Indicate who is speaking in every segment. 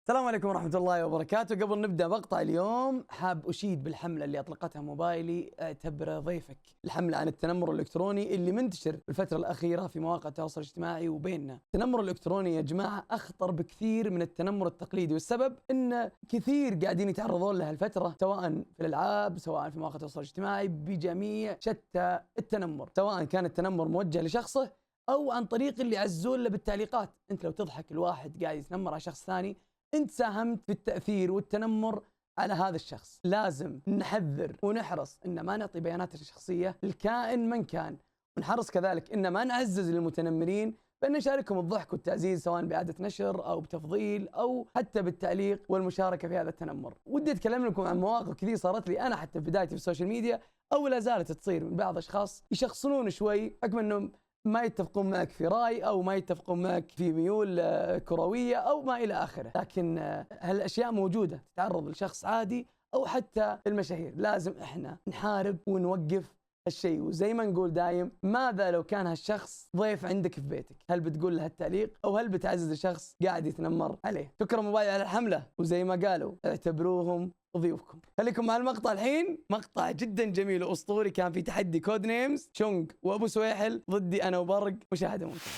Speaker 1: السلام عليكم ورحمة الله وبركاته. قبل نبدأ مقطع اليوم حاب أشيد بالحملة اللي أطلقتها موبايلي اعتبره ضيفك. الحملة عن التنمر الإلكتروني اللي منتشر الفترة الأخيرة في مواقع التواصل الاجتماعي وبيننا. التنمر الإلكتروني يا جماعة أخطر بكثير من التنمر التقليدي، والسبب إن كثير قاعدين يتعرضون له الفترة، سواء في الألعاب سواء في مواقع التواصل الاجتماعي، بجميع شتى التنمر، سواء كان التنمر موجه لشخصه أو عن طريق اللي يعزون له بالتعليقات. أنت لو تضحك الواحد قاعد يتنمر على شخص ثاني، أنت ساهمت في التأثير والتنمر على هذا الشخص. لازم نحذر ونحرص إن ما نعطي بياناتنا الشخصية لكائن من كان، ونحرص كذلك إن ما نعزز للمتنمرين بأن نشاركهم الضحك والتعزيز، سواء بإعادة نشر أو بتفضيل أو حتى بالتعليق والمشاركة في هذا التنمر. ودي أتكلم لكم عن مواقف كثير صارت لي أنا حتى في بدايتي في السوشيال ميديا، أو لا زالت تصير من بعض أشخاص يشخصنون شوي حكم أنهم ما يتفقون معك في رأي أو ما يتفقون معك في ميول كروية أو ما إلى آخره. لكن هالأشياء موجودة تتعرض لشخص عادي أو حتى المشاهير. لازم إحنا نحارب ونوقف هالشيء. وزي ما نقول دايم، ماذا لو كان هالشخص ضيف عندك في بيتك؟ هل بتقول له التعليق أو هل بتعزز الشخص قاعد يتنمر عليه؟ شكرا موبايل على الحملة، وزي ما قالوا اعتبروهم ضيوفكم. خليكم مع المقطع الحين، مقطع جدا جميل واسطوري، كان في تحدي كود نيمز شونغ وابو سويحل ضدي انا وبرق. مشاهده ممتعه.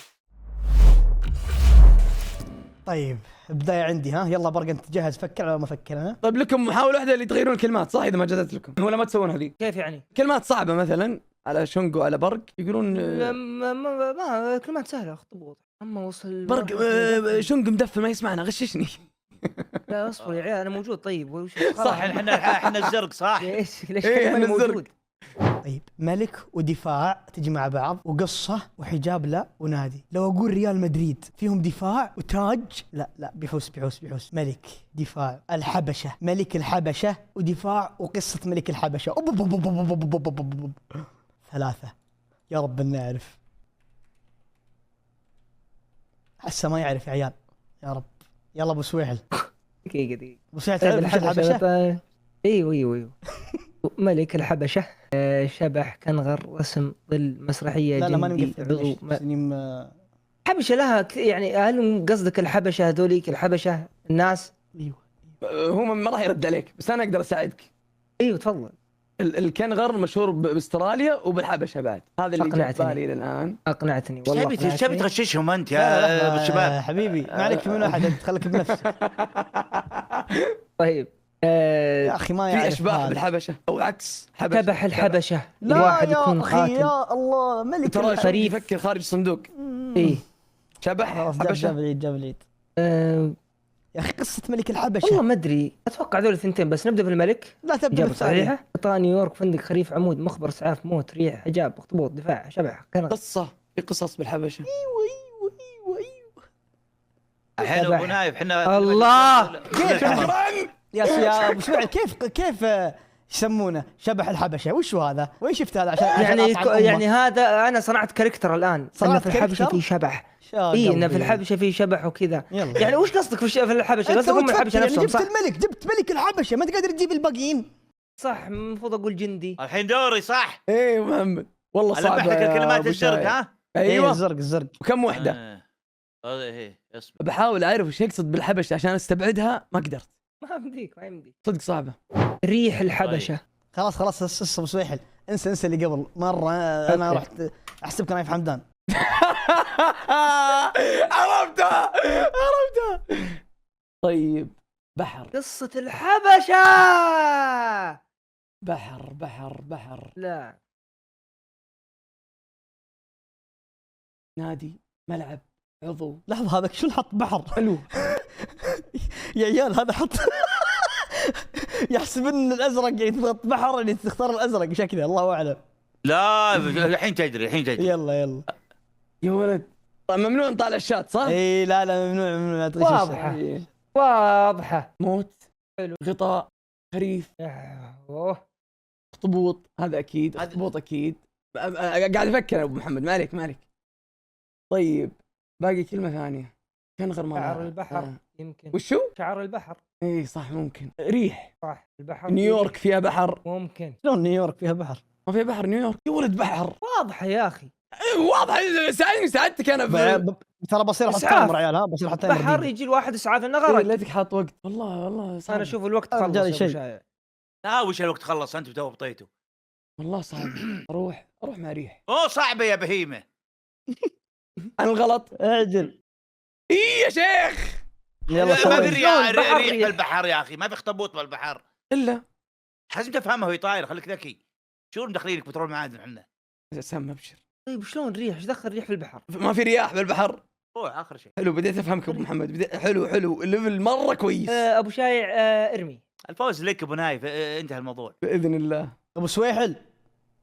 Speaker 2: طيب بداية عندي، ها يلا برق انت جاهز؟ فكر ولا ما افكر انا؟
Speaker 1: طيب لكم محاولة واحدة اللي تغيرون الكلمات، صح؟ اذا ما جازت لكم ولا ما تسوون هذه.
Speaker 3: كيف يعني؟
Speaker 1: كلمات صعبة مثلا على شونغ وعلى برق يقولون
Speaker 3: ما كلمات سهلة اخطبوط. اما وصل
Speaker 1: برق شونغ مدفل ما يسمعنا، غششني.
Speaker 3: لا اصبر يا عيال انا موجود. طيب وش
Speaker 4: صح، احنا الزرق صح.
Speaker 3: ليش
Speaker 1: إيه،
Speaker 3: انا
Speaker 1: إحنا الزرق.
Speaker 3: موجود؟
Speaker 2: طيب ملك ودفاع تجي مع بعض، وقصة وحجاب لا ونادي. لو اقول ريال مدريد فيهم دفاع وتاج، لا بيحوس ملك دفاع الحبشة، ملك الحبشة ودفاع وقصة ملك الحبشة. ثلاثة. يا رب ان نعرف. حسه ما يعرف يا عيال، يا رب. يلا ابو سويحل.
Speaker 3: دقيقة
Speaker 2: ابو سويحل تعرف الحبشة؟
Speaker 3: ايوه ملك الحبشة. شبح كنغر رسم ظل مسرحية
Speaker 2: لا ما
Speaker 3: جندي
Speaker 2: نقفل
Speaker 3: عضو
Speaker 2: سنين.
Speaker 3: حبشة لها يعني هل قصدك الحبشة هذوليك الحبشة الناس؟
Speaker 2: ايوه
Speaker 1: هو ما راح يرد عليك، بس انا اقدر اساعدك.
Speaker 3: ايوه تفضل.
Speaker 1: الكنغر مشهور باستراليا وبالحبشه بعد، هذا اللي جاء بالي الان.
Speaker 3: اقنعتني والله.
Speaker 4: تبي تغششهم انت
Speaker 2: لا
Speaker 4: يا الشباب.
Speaker 2: حبيبي ما عليك من واحد، انت خليك بنفسك.
Speaker 3: طيب
Speaker 2: يا اخي ما
Speaker 1: في
Speaker 2: يعرف
Speaker 1: اشباح
Speaker 2: هذا.
Speaker 1: بالحبشه او عكس حبشه.
Speaker 3: شبح الحبشة
Speaker 2: لا
Speaker 3: الواحد
Speaker 2: يا
Speaker 3: يكون
Speaker 2: اخي
Speaker 3: قاتل.
Speaker 2: يا الله، ملك
Speaker 1: ترى شوف
Speaker 3: خريف.
Speaker 1: يفكر خارج الصندوق.
Speaker 3: ايه
Speaker 1: شبح
Speaker 2: خلاص
Speaker 1: حبشه.
Speaker 2: جاب العيد. يا اخي قصة ملك الحبشة
Speaker 3: والله ما ادري، اتوقع ذول الثنتين بس. نبدا بالملك.
Speaker 2: لا تبدأ
Speaker 3: اجابه
Speaker 2: بالثانية.
Speaker 3: صحيحه. قطاع نيويورك، فندق خريف، عمود، مخبر، اسعاف، موت، ريح، حجاب، اخطبوط، دفاع، شبح، كنغر.
Speaker 1: قصه، في قصص بالحبشه.
Speaker 2: ايوه
Speaker 4: الحين
Speaker 3: شبح.
Speaker 4: ابو نايف احنا
Speaker 3: الله.
Speaker 2: كيف يا ابو سعود كيف يسمونه شبح الحبشة؟ وش هذا؟ وين شفت هذا؟ عشان
Speaker 3: يعني
Speaker 2: أطعم أمه.
Speaker 3: يعني هذا انا صنعت كاركتر الان.
Speaker 2: صنعت
Speaker 3: إن في الحبشه
Speaker 2: كاركتر؟
Speaker 3: في شبح.
Speaker 2: يا
Speaker 3: اي ان في
Speaker 2: قلبي.
Speaker 3: الحبشه في شبح وكذا.
Speaker 2: يلا.
Speaker 3: يعني وش قصدك في الحبشه؟
Speaker 2: أنت
Speaker 3: قصدك هم
Speaker 2: وتفكر
Speaker 3: الحبشه
Speaker 2: يعني
Speaker 3: نفسهم
Speaker 2: جبت
Speaker 3: صح؟
Speaker 2: الملك، جبت ملك الحبشة، ما انت قادر تجيب الباقيين.
Speaker 3: صح، المفروض اقول جندي.
Speaker 4: الحين دوري صح.
Speaker 1: ايه محمد والله صعب.
Speaker 4: البح لك الكلمات الزرق ها.
Speaker 1: ايوه
Speaker 2: الزرق
Speaker 1: وكم وحده.
Speaker 4: ايه اصبر.
Speaker 1: بحاول اعرف وش يقصد بالحبشه عشان استبعدها، ما قدرت.
Speaker 3: ما يمديك.
Speaker 1: صدق صعبه.
Speaker 3: ريح الحبشه.
Speaker 2: خلاص ابو سويحل، انسى اللي قبل مرة. انا
Speaker 3: أوكي.
Speaker 2: رحت احسبك نايف حمدان.
Speaker 1: عرفتها. طيب بحر
Speaker 3: قصه الحبشه.
Speaker 1: بحر
Speaker 3: لا
Speaker 1: نادي ملعب عضو.
Speaker 2: لحظة، هذا شو حط بحر؟
Speaker 1: حلو.
Speaker 2: يا عيال هذا حط يحسب ان الازرق يعني تضغط بحر اللي تختار الازرق شكله، الله اعلم.
Speaker 4: لا الحين تدري.
Speaker 2: يلا
Speaker 1: يا ولد طيب ممنوع نطالع الشات صح؟
Speaker 2: اي لا ممنوع ما تغش.
Speaker 3: واضحة.
Speaker 1: إيه.
Speaker 3: واضحة.
Speaker 1: موت.
Speaker 3: حلو.
Speaker 1: غطاء. خريف.
Speaker 3: اوه
Speaker 1: اخطبوط، هذا اكيد.
Speaker 4: هذا-
Speaker 1: اخطبوط اكيد. قاعد افكر يا ابو محمد. مالك. طيب باقي كلمه ثانيه. كنغر ما
Speaker 3: شعر
Speaker 1: ضاع.
Speaker 3: البحر يمكن.
Speaker 1: وشو؟
Speaker 3: شعر البحر
Speaker 1: اي صح ممكن. ريح.
Speaker 3: صح. البحر
Speaker 1: نيويورك فيها بحر.
Speaker 3: ممكن.
Speaker 2: شلون نيويورك فيها بحر؟
Speaker 1: ما فيها بحر نيويورك يا ولد؟ بحر.
Speaker 3: واضحة يا اخي.
Speaker 1: واضح. ساعدتك انا
Speaker 2: ترى بصير احط
Speaker 3: إسعاف.
Speaker 2: تايمر عيال، ها بصير احط تايمر
Speaker 3: بحر
Speaker 2: دقيقة.
Speaker 3: يجي الواحد اسعاف انه
Speaker 1: إيه،
Speaker 3: غرق.
Speaker 1: ليتك حاط وقت. والله صعب.
Speaker 3: انا اشوف الوقت
Speaker 2: رجال
Speaker 3: خلص يا أبو
Speaker 2: شيء.
Speaker 3: شايع.
Speaker 4: لا وش الوقت خلص انت تو بطيته.
Speaker 1: والله صعب. اروح مع ريح.
Speaker 4: اوه صعبه يا بهيمه.
Speaker 1: انا الغلط.
Speaker 2: اعجل
Speaker 1: ايه يا شيخ.
Speaker 2: يلا
Speaker 4: ما
Speaker 2: سوي.
Speaker 4: في
Speaker 3: شلون
Speaker 4: ريح
Speaker 3: ريح؟
Speaker 4: بالبحر يا اخي، ما في اخطبوط بالبحر.
Speaker 1: الا
Speaker 4: لازم تفهمها وهي طايره، خليك ذكي. شو مدخلينك بترول معادن احنا؟
Speaker 1: سام ابشر.
Speaker 3: طيب شلون ريح؟ ايش دخل ريح في البحر؟
Speaker 1: ما في رياح بالبحر.
Speaker 4: روح اخر شيء.
Speaker 1: حلو بديت افهمك ابو محمد. حلو الليفل مره كويس.
Speaker 3: ابو شايع ارمي.
Speaker 4: الفوز لك ابو نايف، انتهى الموضوع.
Speaker 1: باذن الله.
Speaker 2: ابو سويحل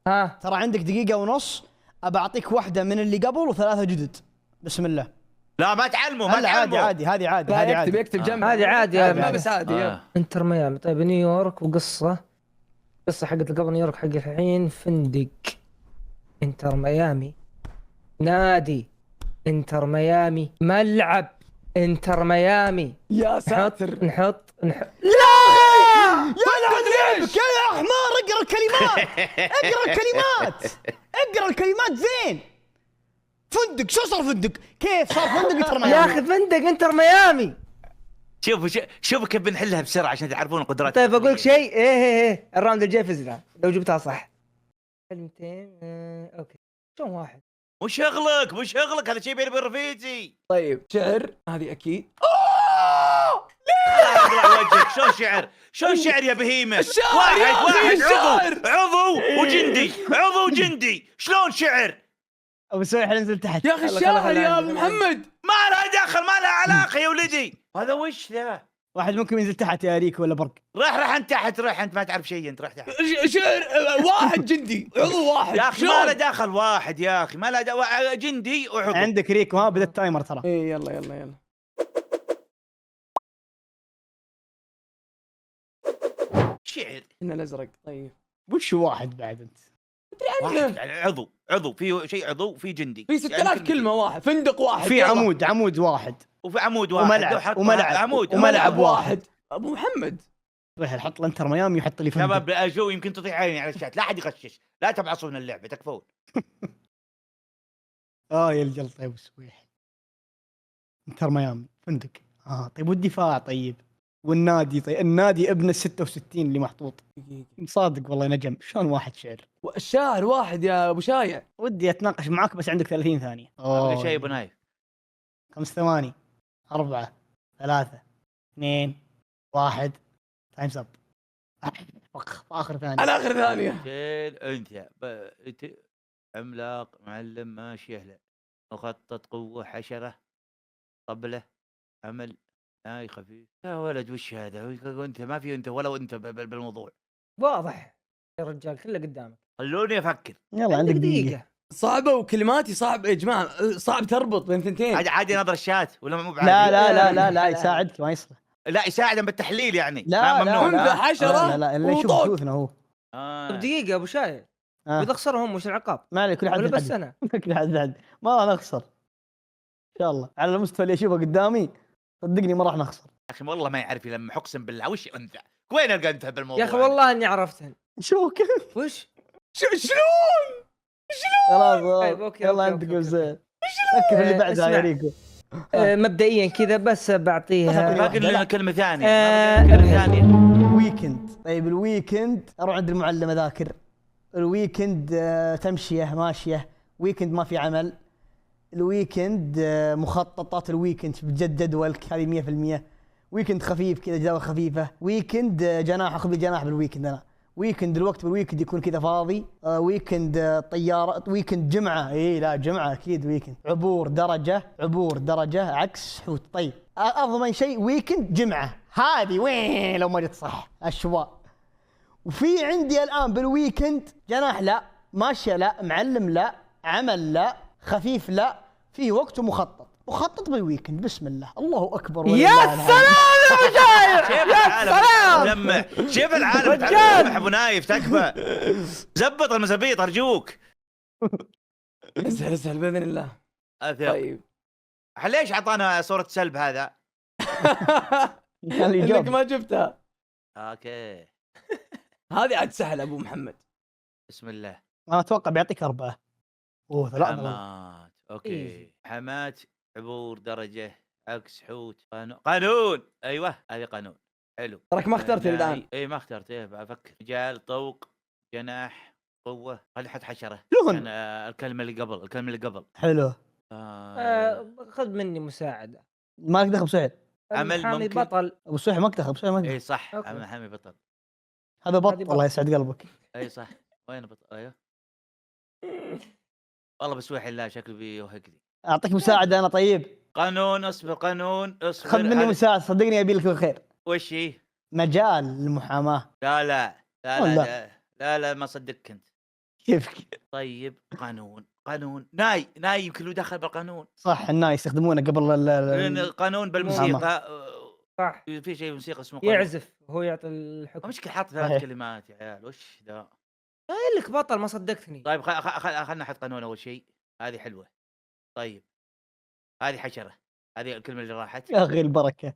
Speaker 3: ها
Speaker 2: ترى عندك دقيقة ونص، ابى اعطيك واحدة من اللي قبل وثلاثة جدد. بسم الله.
Speaker 4: لا ما تعلموا ما
Speaker 2: هلا عادي
Speaker 4: تعلموا.
Speaker 2: عادي، هذه عادي،
Speaker 1: لا
Speaker 2: هذه
Speaker 1: يكتب
Speaker 2: عادي.
Speaker 1: يكتب جنب.
Speaker 3: هذه عادي يا
Speaker 1: ما
Speaker 3: ابني.
Speaker 1: بس عادي. يلا.
Speaker 3: انتر ميامي. طيب نيويورك وقصة حقت اللي قبل نيويورك حق الحين فندق. انتر ميامي. نادي انتر ميامي. ملعب انتر ميامي.
Speaker 1: يا ساتر.
Speaker 3: نحط
Speaker 2: يا حمار اقرا الكلمات. اقرا الكلمات زين. فندق، شو صار فندق؟ كيف صار فندق انتر ميامي؟
Speaker 3: يا اخي فندق انتر ميامي.
Speaker 4: شوفوا كيف بنحلها بسرعه عشان تعرفون قدرات.
Speaker 3: طيب اقول لك شيء. ايه الراوند الجاي فزنا لو جبتها صح. كلمتين. اوكي شلون واحد؟
Speaker 4: مو شغلك هذا شيء بيني وبين رفيجي.
Speaker 1: طيب شعر هذه اكيد.
Speaker 4: اقرا وجهك. شلون شعر يا بهيمه؟
Speaker 1: الشعر يا أخي، الشعر.
Speaker 4: عضو وجندي شلون شعر؟
Speaker 2: ابو سويحل انزل تحت.
Speaker 1: يا اخي الشاعر يا ابو محمد.
Speaker 4: ما لها دخل ما لها علاقه يا ولدي. هذا وش ذا؟
Speaker 2: واحد ممكن ينزل تحت يا ريك ولا برق.
Speaker 4: راح انت تحت. انت ما تعرف شيء. انت راح تحت
Speaker 1: شعر واحد جندي عضو واحد
Speaker 4: يا اخي. ما له دخل واحد يا اخي. ما له جندي وعضو.
Speaker 2: عندك ريكو، ها بدأ التايمر ترى.
Speaker 1: ايه يلا.
Speaker 4: شعر
Speaker 1: إن الازرق. طيب
Speaker 2: وش واحد بعد انت؟
Speaker 4: واحد يعني عضو في شيء عضو في جندي
Speaker 1: في 6000 كلمه. واحد فندق واحد.
Speaker 2: في
Speaker 1: يلا.
Speaker 2: عمود واحد
Speaker 4: وفي عمود واحد
Speaker 2: وملعب
Speaker 1: وملعب واحد. ابو محمد
Speaker 2: سويحل حط الانتر ميامي ويحط لي فندق.
Speaker 4: شباب اجو يمكن تطيح عيني على الشات. لا احد يغشش. لا تبعصون اللعبه تكفون.
Speaker 2: يا الجل. طيب سويحل انتر ميامي فندق. طيب والدفاع؟ طيب والنادي؟ طيب النادي ابن ال66 اللي محطوط. صادق والله نجم. شلون واحد شعر؟
Speaker 1: الشاعر واحد يا ابو شايع.
Speaker 2: ودي اتناقش معاك بس عندك 30 ثانية.
Speaker 4: ابغى شيء ابو نايف.
Speaker 2: 5 ثواني. 4 3 2 1 تايمز اب. اخر ثانية.
Speaker 1: انا اخر ثانيه.
Speaker 4: انت عملاق معلم ماشي له مخطط قوه حشره طبله عمل ناي خفيف. يا ولد وش هذا؟ انت ما في انت ولا انت بالموضوع.
Speaker 3: واضح يا رجال كله قدامك.
Speaker 4: خلوني افكر.
Speaker 2: يلا عندك دقيقة.
Speaker 1: صعبه وكلماتي صعب يا جماعه. صعب تربط بين ثنتين.
Speaker 4: عادي نظر الشات ولا مو بعادي؟
Speaker 2: لا يساعدك ما يصلح.
Speaker 4: لا يساعدهم بالتحليل يعني.
Speaker 2: لا
Speaker 4: ممنوع.
Speaker 1: لا حشره.
Speaker 2: لا اللي يشوف
Speaker 1: وطوق.
Speaker 2: شوفنا هو.
Speaker 3: طيب دقيقة ابو شايع. اذا خسرهم وش العقاب؟
Speaker 2: ما عليك كل حد
Speaker 3: ولا بس
Speaker 2: يحدد.
Speaker 3: انا؟
Speaker 2: كل حد ما نخسر ان شاء الله. على المستوى اللي اشوفه قدامي صدقني ما راح نخسر.
Speaker 4: يا اخي والله ما يعرف يلمح اقسم بالله. وش انت؟ وين القى انت بالموضوع؟
Speaker 3: يا اخي والله اني عرفتهن.
Speaker 2: شو كيف؟
Speaker 3: وش؟
Speaker 1: شلون؟
Speaker 2: خلاص
Speaker 3: طيب، أوكي،
Speaker 2: يلا
Speaker 3: أوكي،
Speaker 2: عندك
Speaker 3: أوكي،
Speaker 2: زين. فكر اللي بعدها يا
Speaker 3: اسمع.
Speaker 2: ريكو.
Speaker 3: مبدئيا كذا بس بعطيها.
Speaker 4: باقي لنا كلمه ثانيه.
Speaker 2: ويكند. طيب الويكند اروح عند المعلم اذاكر. الويكند تمشيه ماشيه. ويكند ما في عمل. الويكند مخططات الويكند بجد جدولك هذه 100%. ويكند خفيف كذا جدول خفيفه. ويكند جناح اخذ لي جناح بالويكند. انا ويكند الوقت بالويكند يكون كذا فاضي. ويكند طياره. ويكند جمعه. لا جمعه اكيد ويكند. عبور درجه عكس حوت. طيب اضمن شيء ويكند جمعه. هذه وين لو ما جت صح اشواء. وفي عندي الان بالويكند جناح لا، ماشيه لا، معلم لا، عمل لا، خفيف لا، في وقت مخطط بالويكند. بسم الله اكبر.
Speaker 3: يا سلام يا شايع.
Speaker 4: شوف العالم تعلم ابو نايف تكفى. زبط المزابيط ارجوك.
Speaker 1: اسهل باذن الله. طيب
Speaker 4: ليش اعطانا صوره سلب هذا؟
Speaker 1: انك ما جبتها.
Speaker 4: اوكي
Speaker 1: هذه عاد سهل ابو محمد.
Speaker 4: بسم الله.
Speaker 2: انا اتوقع بيعطيك 4. اوه 3 بطل.
Speaker 4: حمات اوكي
Speaker 3: Easy.
Speaker 4: حمات عبور درجه عكس حوت قانون ايوه هذه قانون حلو.
Speaker 1: تراك ما اخترت
Speaker 4: ناي.
Speaker 1: الآن.
Speaker 4: اي ما اخترت بفكر. رجال طوق جناح قوه خلي حد حشره.
Speaker 2: شلون؟
Speaker 4: انا الكلمه اللي قبل
Speaker 2: حلو.
Speaker 3: خذ مني مساعدة.
Speaker 2: ما لك دخل بسعد.
Speaker 4: عمل
Speaker 3: المحامي
Speaker 4: ممكن.
Speaker 3: بطل.
Speaker 2: ابو سعد ما دخل، ابو سعد ما دخل.
Speaker 4: اي صح
Speaker 3: أوكي.
Speaker 4: عمل حامي بطل.
Speaker 2: هذا بط
Speaker 3: هذه
Speaker 2: الله
Speaker 3: بط.
Speaker 2: يسعد قلبك.
Speaker 4: اي صح وين بطل ايوه والله بسويح الله شكله بيوهقني.
Speaker 2: اعطيك مساعده انا طيب.
Speaker 4: قانون اصبر قانون اصبر.
Speaker 2: خذ مني
Speaker 4: هذا-
Speaker 2: مساعده صدقني ابي لك الخير.
Speaker 4: وش هي؟
Speaker 2: مجال المحاماه.
Speaker 4: لا لا لا
Speaker 2: والله.
Speaker 4: لا لا, لا, لا ما صدقك انت.
Speaker 2: كيف؟
Speaker 4: طيب قانون ناي يمكن له دخل بالقانون.
Speaker 2: صح الناس يستخدمونه قبل
Speaker 4: لأن قانون بالموسيقى
Speaker 3: صح.
Speaker 4: في شيء موسيقى اسمه قانون.
Speaker 3: يعزف وهو يعطي الحكم.
Speaker 4: مشكلة حاط 3
Speaker 2: صحيح.
Speaker 4: كلمات يا عيال وش ذا.
Speaker 3: قايل لك بطل ما صدقتني.
Speaker 4: طيب خلنا نحط قانون اول شيء. هذه حلوة. طيب هذه حشرة. هذه الكلمة اللي راحت.
Speaker 2: يا اخي البركه.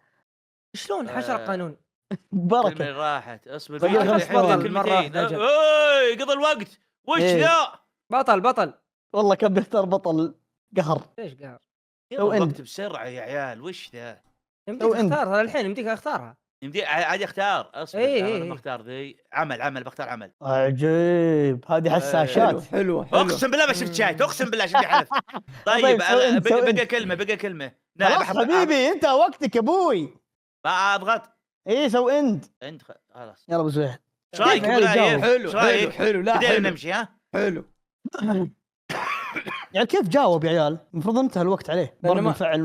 Speaker 3: شلون حشر قانون؟
Speaker 4: الكلمة اللي
Speaker 2: بركه.
Speaker 4: راحت اصبر
Speaker 2: طيب،
Speaker 4: في
Speaker 2: خلاص،
Speaker 4: الحين ذي
Speaker 2: بطل
Speaker 3: مرة
Speaker 4: كلمتين.
Speaker 3: واحدة جاء.
Speaker 4: اوي قضى الوقت وش
Speaker 2: إيه.
Speaker 4: ذا.
Speaker 3: بطل.
Speaker 2: والله كان بيختار بطل قهر.
Speaker 3: ليش قهر؟
Speaker 4: قضى
Speaker 2: لو
Speaker 4: الوقت
Speaker 2: إن.
Speaker 4: بسرعة يا عيال وش ذا.
Speaker 3: يمديك
Speaker 2: لو إن.
Speaker 3: اختارها الحين، يمديك اختارها.
Speaker 4: يمدي عاد اختار اصبر.
Speaker 3: إيه.
Speaker 4: انا بختار ذي عمل بختار عمل.
Speaker 2: عجيب هذه
Speaker 1: حلو
Speaker 2: حساشات.
Speaker 1: حلو.
Speaker 4: اقسم بالله ما شفت شايت اقسم بالله شفت حلف. طيب
Speaker 2: طيب، سوي أنت.
Speaker 4: بقى كلمه نعم
Speaker 2: خلاص حبيبي انت وقتك ابوي.
Speaker 4: ما اضغط
Speaker 2: ايه سوي انت.
Speaker 4: خلاص.
Speaker 2: يلا ابو زهير.
Speaker 4: ايش رايك
Speaker 2: كيف عيال
Speaker 4: ابو
Speaker 2: يجاوب؟
Speaker 4: نايف؟
Speaker 1: حلو حلو لا
Speaker 4: بدينا
Speaker 1: حلو
Speaker 4: نمشي ها.
Speaker 1: حلو.
Speaker 2: يعني كيف جاوب يا عيال؟ المفروض انتهى الوقت عليه.
Speaker 1: لأنه
Speaker 2: برضه
Speaker 1: ما-
Speaker 2: فعل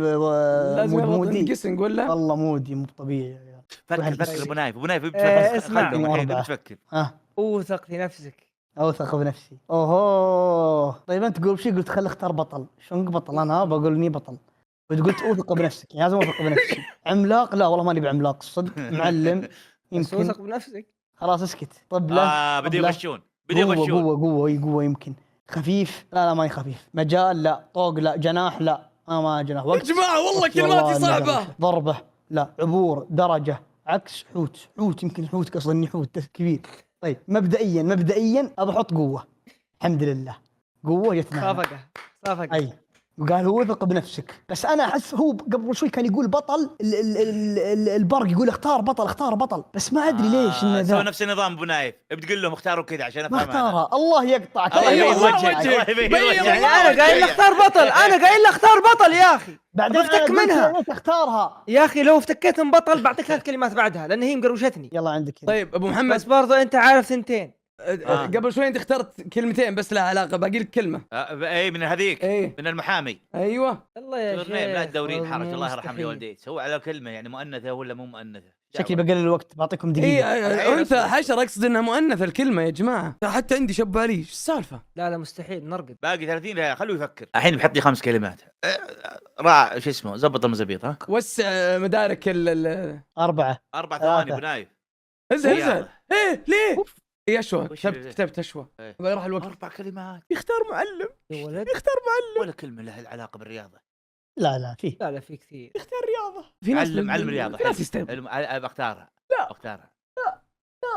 Speaker 1: لازم
Speaker 2: مود
Speaker 1: يغلط
Speaker 2: مودي.
Speaker 1: القسنج ولا
Speaker 2: والله مودي مو طبيعي يا عيال.
Speaker 4: فكر ابو نايف
Speaker 3: اسمع.
Speaker 4: خلهم الحين
Speaker 2: أربعة.
Speaker 4: بتفكر.
Speaker 2: ها
Speaker 3: اوثق في نفسك.
Speaker 2: اوثق بنفسي. اوه طيب انت تقول شيء قلت خلي اختار بطل. شلون بطل؟ انا بقول اني بطل وانت قلت اوثق بنفسك. يعني لازم اوثق بنفسي. عملاق لا والله ماني بعملاق صدق. معلم
Speaker 3: بس
Speaker 2: يمكن.
Speaker 3: اوثق بنفسك.
Speaker 2: خلاص اسكت. طب لا
Speaker 4: بدي
Speaker 2: طب لا.
Speaker 4: يغشون بدي يغشون.
Speaker 2: قوة يمكن. خفيف لا ماني خفيف. مجال لا. طوق لا. جناح لا. ما جناح.
Speaker 1: يا
Speaker 2: وقت
Speaker 1: جماعة والله
Speaker 2: وقت
Speaker 1: كلماتي
Speaker 2: والله
Speaker 1: صعبة.
Speaker 2: إني ضربة لا. عبور درجة عكس حوت يمكن حوت قصدي اني حوت كبير. طيب مبدئيا ابى احط قوة. الحمد لله قوة جت معنا.
Speaker 3: صافقة.
Speaker 2: اي وقال هو ثق بنفسك. بس انا احس هو قبل شوي كان يقول بطل البرق يقول اختار بطل بس ما ادري ليش انه
Speaker 4: سوى
Speaker 2: ذا
Speaker 4: نفس النظام ابو نايف بتقول لهم اختاروا كذا عشان
Speaker 2: ما
Speaker 4: افهم انا.
Speaker 2: اختارها. الله يقطعك.
Speaker 4: الله
Speaker 1: أيوة،
Speaker 4: يبين
Speaker 1: الله
Speaker 4: وجهك
Speaker 1: وجهك.
Speaker 4: الله يبين
Speaker 1: بين
Speaker 4: وجهك.
Speaker 3: يعني انا قايل لك اختار بطل، انا قايل لك اختار بطل يا اخي.
Speaker 2: بعدين
Speaker 3: بفتك
Speaker 2: أنا قلت
Speaker 3: منها.
Speaker 2: لك اختارها.
Speaker 3: يا اخي لو افتكيت من بطل بعطيك 3 كلمات بعدها لان هي مقروشتني.
Speaker 2: يلا عندك.
Speaker 1: طيب ابو
Speaker 3: بس
Speaker 1: محمد
Speaker 3: برضه انت عارف ثنتين.
Speaker 1: قبل شوي انت اخترت كلمتين بس لها علاقة، باقي لك كلمة.
Speaker 4: اي من هذيك
Speaker 1: ايه
Speaker 4: من المحامي.
Speaker 1: ايوه
Speaker 3: الله يا شيخ.
Speaker 4: لا تدورين حرج
Speaker 3: والله
Speaker 4: الله يرحم لي
Speaker 3: مستحيل.
Speaker 4: والديك. هو على كلمه يعني مؤنثه ولا مو مؤنثه.
Speaker 2: شكلي بقلل الوقت بعطيكم
Speaker 1: اي
Speaker 2: دقيقة.
Speaker 1: انثى حشرة اقصد انها مؤنثة الكلمة يا جماعة. حتى عندي شب علي ايش السالفة؟
Speaker 3: لا مستحيل نرقد.
Speaker 4: باقي 30 لا خلوه يفكر. الحين بحط لي 5 كلمات. راع شو اسمه زبط المزابيط ها.
Speaker 1: وسع مدارك
Speaker 2: 4
Speaker 4: 4 ثواني ابو نايف.
Speaker 1: انزل
Speaker 4: يلا.
Speaker 1: ايه ليه؟ اي اشوى
Speaker 4: وش
Speaker 1: كتبت اشوى.
Speaker 4: إيه.
Speaker 1: راح الوقت.
Speaker 4: 4 كلمات
Speaker 1: يختار معلم
Speaker 3: يا ولد.
Speaker 4: ولا كلمه لها العلاقه بالرياضه.
Speaker 2: لا في
Speaker 3: لا في كثير.
Speaker 1: اختار رياضة. في ناس
Speaker 4: علم رياضه.
Speaker 1: في ناس يستهبل.
Speaker 4: بختارها.
Speaker 1: لا.
Speaker 4: بختارها.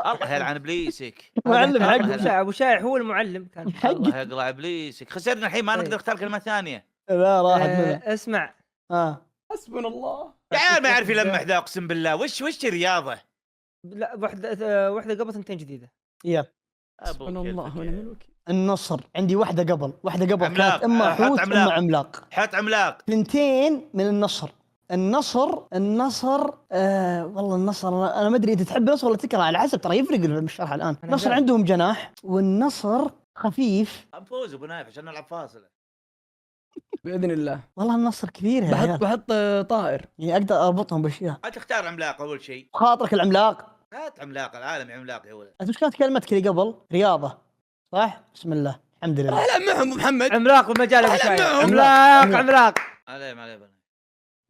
Speaker 4: الله يلعن ابليسك.
Speaker 2: معلم
Speaker 4: حق.
Speaker 3: ابو شايع هو المعلم كان.
Speaker 4: الله يقلع ابليسك. خسرنا الحين ما نقدر نختار كلمه ثانيه.
Speaker 2: لا راحت منه.
Speaker 3: اسمع.
Speaker 1: حسبنا الله.
Speaker 4: يا عيال ما يعرف يلمح ذا اقسم بالله. وش الرياضه؟
Speaker 3: لا واحده قبل ثنتين جديده.
Speaker 2: يلا
Speaker 1: حسبنا الله ونعم الوكيل.
Speaker 2: النصر عندي واحدة قبل
Speaker 4: عملاق.
Speaker 2: كانت اما
Speaker 4: حط
Speaker 2: حوت
Speaker 4: عملاق.
Speaker 2: اما عملاق.
Speaker 4: حط عملاق.
Speaker 2: ثنتين من النصر. والله النصر انا ما ادري انت تحب النصر ولا تكره على حسب ترى يفرق بالشرح الان. النصر
Speaker 3: جاي.
Speaker 2: عندهم جناح والنصر خفيف.
Speaker 4: نفوز ابو نايف عشان نلعب فاصله.
Speaker 1: باذن الله.
Speaker 2: والله النصر كبير يا
Speaker 1: بحط
Speaker 2: عيال.
Speaker 1: بحط طائر.
Speaker 2: يعني اقدر اربطهم باشياء.
Speaker 4: تختار عملاق اول شيء.
Speaker 2: خاطرك العملاق.
Speaker 4: هات عملاق العالم عملاق يا ولد.
Speaker 2: انت وش كانت كلمتك اللي قبل؟ رياضة صح؟ بسم الله الحمد لله.
Speaker 1: لا معهم ابو محمد.
Speaker 3: عملاق بالمجال ابو شايع.
Speaker 1: عملاق.
Speaker 3: عملاق.
Speaker 4: عليه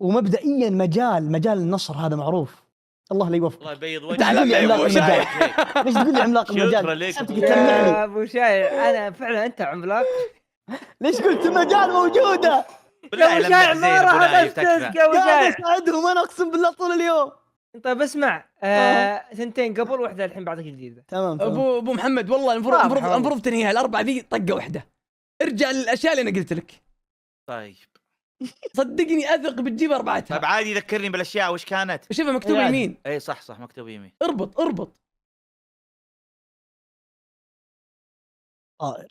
Speaker 2: ومبدئيا مجال النصر هذا معروف. الله لا يوفقك.
Speaker 4: الله يبيض
Speaker 2: أنت تقول لي عملاق
Speaker 4: وجهك.
Speaker 2: المجال. ليش تقول لي عملاق
Speaker 4: شكراً
Speaker 2: المجال؟
Speaker 4: لك
Speaker 2: حسبتك
Speaker 4: أبو
Speaker 2: تلمعني.
Speaker 3: يا ابو شايع انا فعلا انت عملاق.
Speaker 2: ليش قلت المجال موجودة؟
Speaker 4: بالله
Speaker 3: يا ابو
Speaker 4: لمح
Speaker 3: شايع
Speaker 4: زين
Speaker 3: ما
Speaker 4: أبو
Speaker 3: راح
Speaker 4: نايف
Speaker 3: استسقى
Speaker 4: تكفى.
Speaker 3: يا ابو
Speaker 2: قاعد
Speaker 3: شايع.
Speaker 2: اساعدهم انا اقسم بالله طول اليوم.
Speaker 3: طيب اسمع ثنتين قبل واحده الحين بعطيك جديده.
Speaker 2: تمام.
Speaker 1: ابو محمد والله
Speaker 3: واضح.
Speaker 1: المفروض تنهيها الاربعه ذي طقه واحده. ارجع للاشياء اللي انا قلت لك.
Speaker 4: طيب
Speaker 1: صدقني اثق بتجيب اربعتها.
Speaker 4: طيب عادي ذكرني بالاشياء وش كانت.
Speaker 1: شوفها مكتوبه
Speaker 2: يعني.
Speaker 1: يمين.
Speaker 4: اي صح مكتوب يمين.
Speaker 1: اربط
Speaker 2: طائر.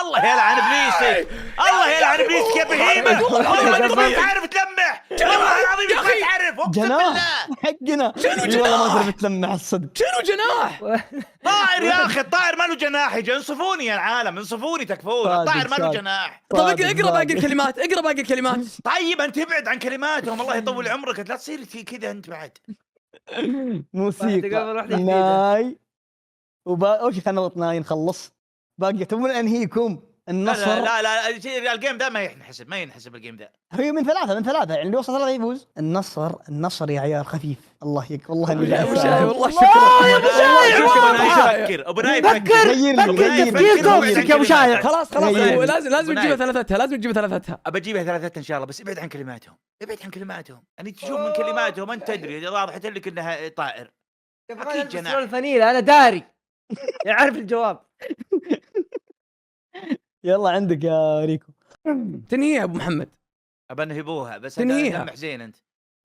Speaker 4: الله يلعن ابليسك، الله يلعن ابليسك يا بهيمه، والله انت ما تعرف تلمح، والله العظيم ما تعرف، اقسم
Speaker 2: جناح
Speaker 4: بالله.
Speaker 2: حقنا.
Speaker 1: شنو
Speaker 2: والله ما
Speaker 1: جناح؟
Speaker 2: تدري تلمح الصدق.
Speaker 1: شنو جناح؟
Speaker 4: طائر يا اخي، الطائر ما له جناح، يجي انصفوني يا العالم، انصفوني تكفون،
Speaker 2: صادق،
Speaker 4: الطائر ما له
Speaker 2: صادق.
Speaker 4: جناح.
Speaker 1: طب اقرا باقي الكلمات، اقرا باقي الكلمات.
Speaker 4: طيب انت ابعد عن كلماتهم، الله يطول عمرك، لا تصير في كذا انت بعد.
Speaker 2: موسيقى
Speaker 3: واحدة جديدة.
Speaker 2: ناي اوكي خلينا نضغط ناي نخلص. باقي تبون انهيكم النصر.
Speaker 4: لا الجيم ده ما ينحسب الجيم ده.
Speaker 2: هي من ثلاثة يعني اللي وصل ثلاثة يفوز. النصر يا عيال خفيف. الله والله اني
Speaker 1: يا ابو
Speaker 2: لا
Speaker 1: شاي والله شكرا.
Speaker 4: ابو نايف فكر.
Speaker 3: نفسك يا ابو شايع.
Speaker 1: خلاص
Speaker 2: غير.
Speaker 1: لازم تجيبها ثلاثتها، لازم تجيبها ثلاثتها.
Speaker 4: ابى اجيبها ثلاثة ان شاء الله، بس ابعد عن كلماتهم، ابعد عن كلماتهم، انا تشوف من كلماتهم انت تدري اذا وضحت لك انها طائر. اكيد جناح.
Speaker 3: الفنيلة انا داري. يعرف الجواب.
Speaker 2: يلا عندك يا ريكو.
Speaker 1: تنهيها ابو محمد،
Speaker 4: ابى انهبوها بس
Speaker 1: تنهيها.
Speaker 4: لمح زين انت.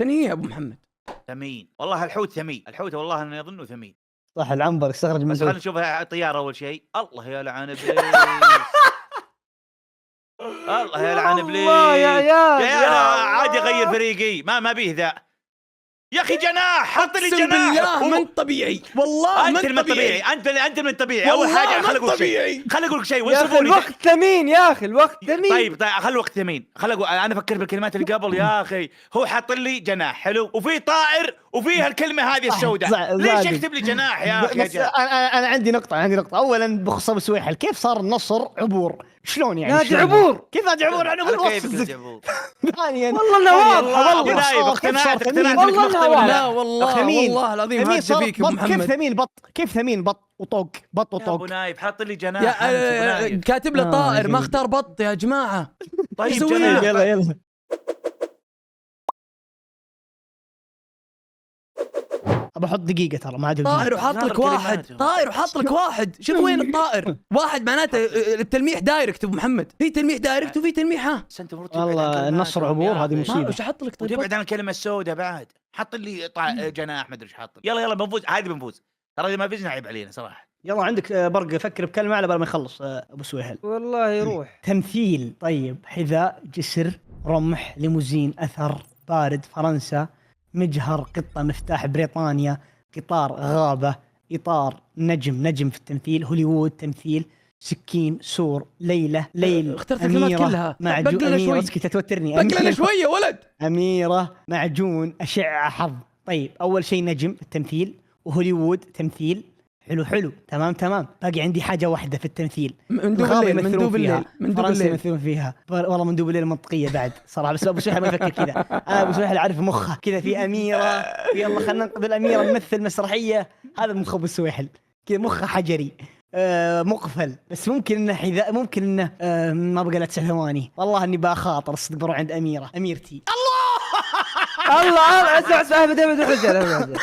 Speaker 1: تنهيها ابو محمد.
Speaker 4: ثمين والله الحوت ثمين، الحوت والله اني اظنه ثمين.
Speaker 2: صح العنبر استخرج من
Speaker 4: بس خلينا
Speaker 2: قلب.
Speaker 4: نشوفها طياره اول شيء. الله يلعن ابليس. الله يلعن ابليس
Speaker 3: الله يا عيال.
Speaker 4: يا عادي اغير فريقي، ما بيه ذا يا اخي. جناح، حط لي
Speaker 1: اقسم
Speaker 4: جناح.
Speaker 1: بالله من طبيعي، والله
Speaker 4: انت من طبيعي، انت من طبيعي. اول حاجه خليني اقول شيء، خليني اقول لك شيء
Speaker 3: يا اخي
Speaker 4: وانصفوني.
Speaker 3: الوقت ثمين يا اخي، الوقت ثمين.
Speaker 4: طيب خلي الوقت ثمين، انا افكر بالكلمات اللي قبل يا اخي. هو حاط لي جناح حلو وفي طائر وفيها الكلمه هذه السوداء، ليش يكتب لي جناح يا اخي؟
Speaker 2: بس انا عندي نقطة. اولا بخصوص ابو سويحل، كيف صار النصر عبور؟ شلون يعني؟
Speaker 3: نادي
Speaker 2: شلون؟
Speaker 3: عبور.
Speaker 2: كيف نادي عبور؟ انا اقول
Speaker 4: كيف
Speaker 2: وصف.
Speaker 4: جابوه؟
Speaker 2: ثانيا
Speaker 3: والله انه واضحه.
Speaker 4: ابو نايف اقتنعت
Speaker 3: والله إنه واضح.
Speaker 1: لا والله
Speaker 2: ثمين.
Speaker 1: والله العظيم
Speaker 2: ثمين
Speaker 1: هاد
Speaker 2: صار
Speaker 1: فيك ابو
Speaker 2: بط. كيف
Speaker 1: محمد.
Speaker 2: ثمين بط؟ كيف ثمين بط وطوق؟ بط
Speaker 4: يا ابو
Speaker 2: وطوق.
Speaker 4: نايف حط لي جناح.
Speaker 1: يا
Speaker 4: أبو نايف.
Speaker 1: كاتب له طائر، ما
Speaker 2: جميل.
Speaker 1: اختار بط يا جماعه.
Speaker 4: طيب
Speaker 1: يسوي
Speaker 4: جناح.
Speaker 2: يلا ابى احط دقيقة ترى ما عاد
Speaker 1: طائر وحاط
Speaker 4: ناظر
Speaker 1: لك واحد،
Speaker 4: كلماته.
Speaker 1: طائر وحاط لك واحد. شوف وين الطائر. واحد معناته التلميح دايركت ابو محمد، في تلميح دايركت وفي تلميح ها.
Speaker 4: بس انت المفروض تبعد عن
Speaker 2: والله
Speaker 4: كلماتهم
Speaker 2: النصر عبور،
Speaker 4: يا
Speaker 2: هذه
Speaker 4: أخي.
Speaker 2: مصيبة.
Speaker 1: وش احط لك طيب؟
Speaker 4: وتبعد عن الكلمه السوداء بعد. حط لي جناح ما ادري ايش حاط. يلا بنفوز، عادي بنفوز ترى. اذا ما فزنا عيب علينا صراحه.
Speaker 2: يلا عندك برق. فكر بكلمة على بال ما يخلص ابو سويحل.
Speaker 3: والله يروح.
Speaker 2: تمثيل. طيب حذاء، جسر، رمح، ليموزين، اثر، بارد، فرنسا، مجهر، قطة، مفتاح، بريطانيا، قطار، غابة، اطار، نجم في التمثيل، هوليوود تمثيل، سكين، سور، ليلة، ليل،
Speaker 1: اخترت الكلمات
Speaker 2: أميرة،
Speaker 1: كلها.
Speaker 2: معجون.
Speaker 1: بقى لنا
Speaker 2: أميرة
Speaker 1: شوي.
Speaker 2: اسكت توترني.
Speaker 1: بقى لنا شويه ولد.
Speaker 2: أميرة، معجون، أشعة، حظ. طيب أول شيء نجم في التمثيل، وهوليوود تمثيل. حلو تمام. باقي عندي حاجة واحدة في التمثيل.
Speaker 1: مندوب
Speaker 2: الغابة
Speaker 1: الليل،
Speaker 2: يمثلون
Speaker 1: مندوب
Speaker 2: فيها.
Speaker 1: الليل، مندوب
Speaker 2: فرنسا
Speaker 1: الليل.
Speaker 2: يمثلون فيها. والله مندوب الليل منطقية بعد صراحة، بس أبو سويحل ما يفكر كذا. أنا أبو سويحل أعرف مخه كذا في أميرة. يلا خلينا ننقذ الأميرة، نمثل مسرحية. هذا مخ أبو سويحل كذا، مخه حجري مقفل. بس ممكن انه حذاء، ممكن انه ما بقى له 9 ثواني. والله اني بخاطر الصدق بروح عند اميره، اميرتي.
Speaker 3: الله اسمع ابد الرجال.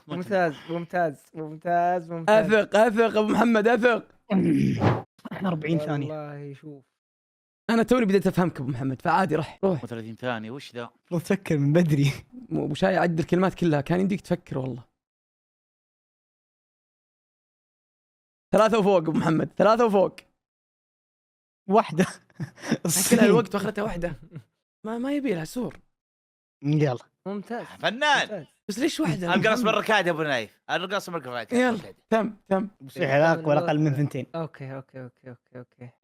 Speaker 3: ممتاز.
Speaker 1: اثق ابو محمد، اثق.
Speaker 2: احنا 40 ثانيه.
Speaker 3: والله شوف
Speaker 1: انا توني بديت افهمك ابو محمد، فعادي روح.
Speaker 4: 30 ثانيه وش ذا؟
Speaker 2: المفروض تفكر من بدري.
Speaker 1: ابو شاي عد الكلمات كلها، كان يمديك تفكر والله. 3 وفوق ابو محمد، 3 وفوق.
Speaker 2: واحده.
Speaker 1: كلها الوقت واخرتها واحده. ما يبي لها سور.
Speaker 2: يلا
Speaker 3: ممتاز
Speaker 4: فنان.
Speaker 1: بس ليش واحده؟
Speaker 4: القرص بالركاد يا ابو نايف، القرص بالركاد.
Speaker 1: يلا تم.
Speaker 2: اقوى اقل من 2.
Speaker 3: اوكي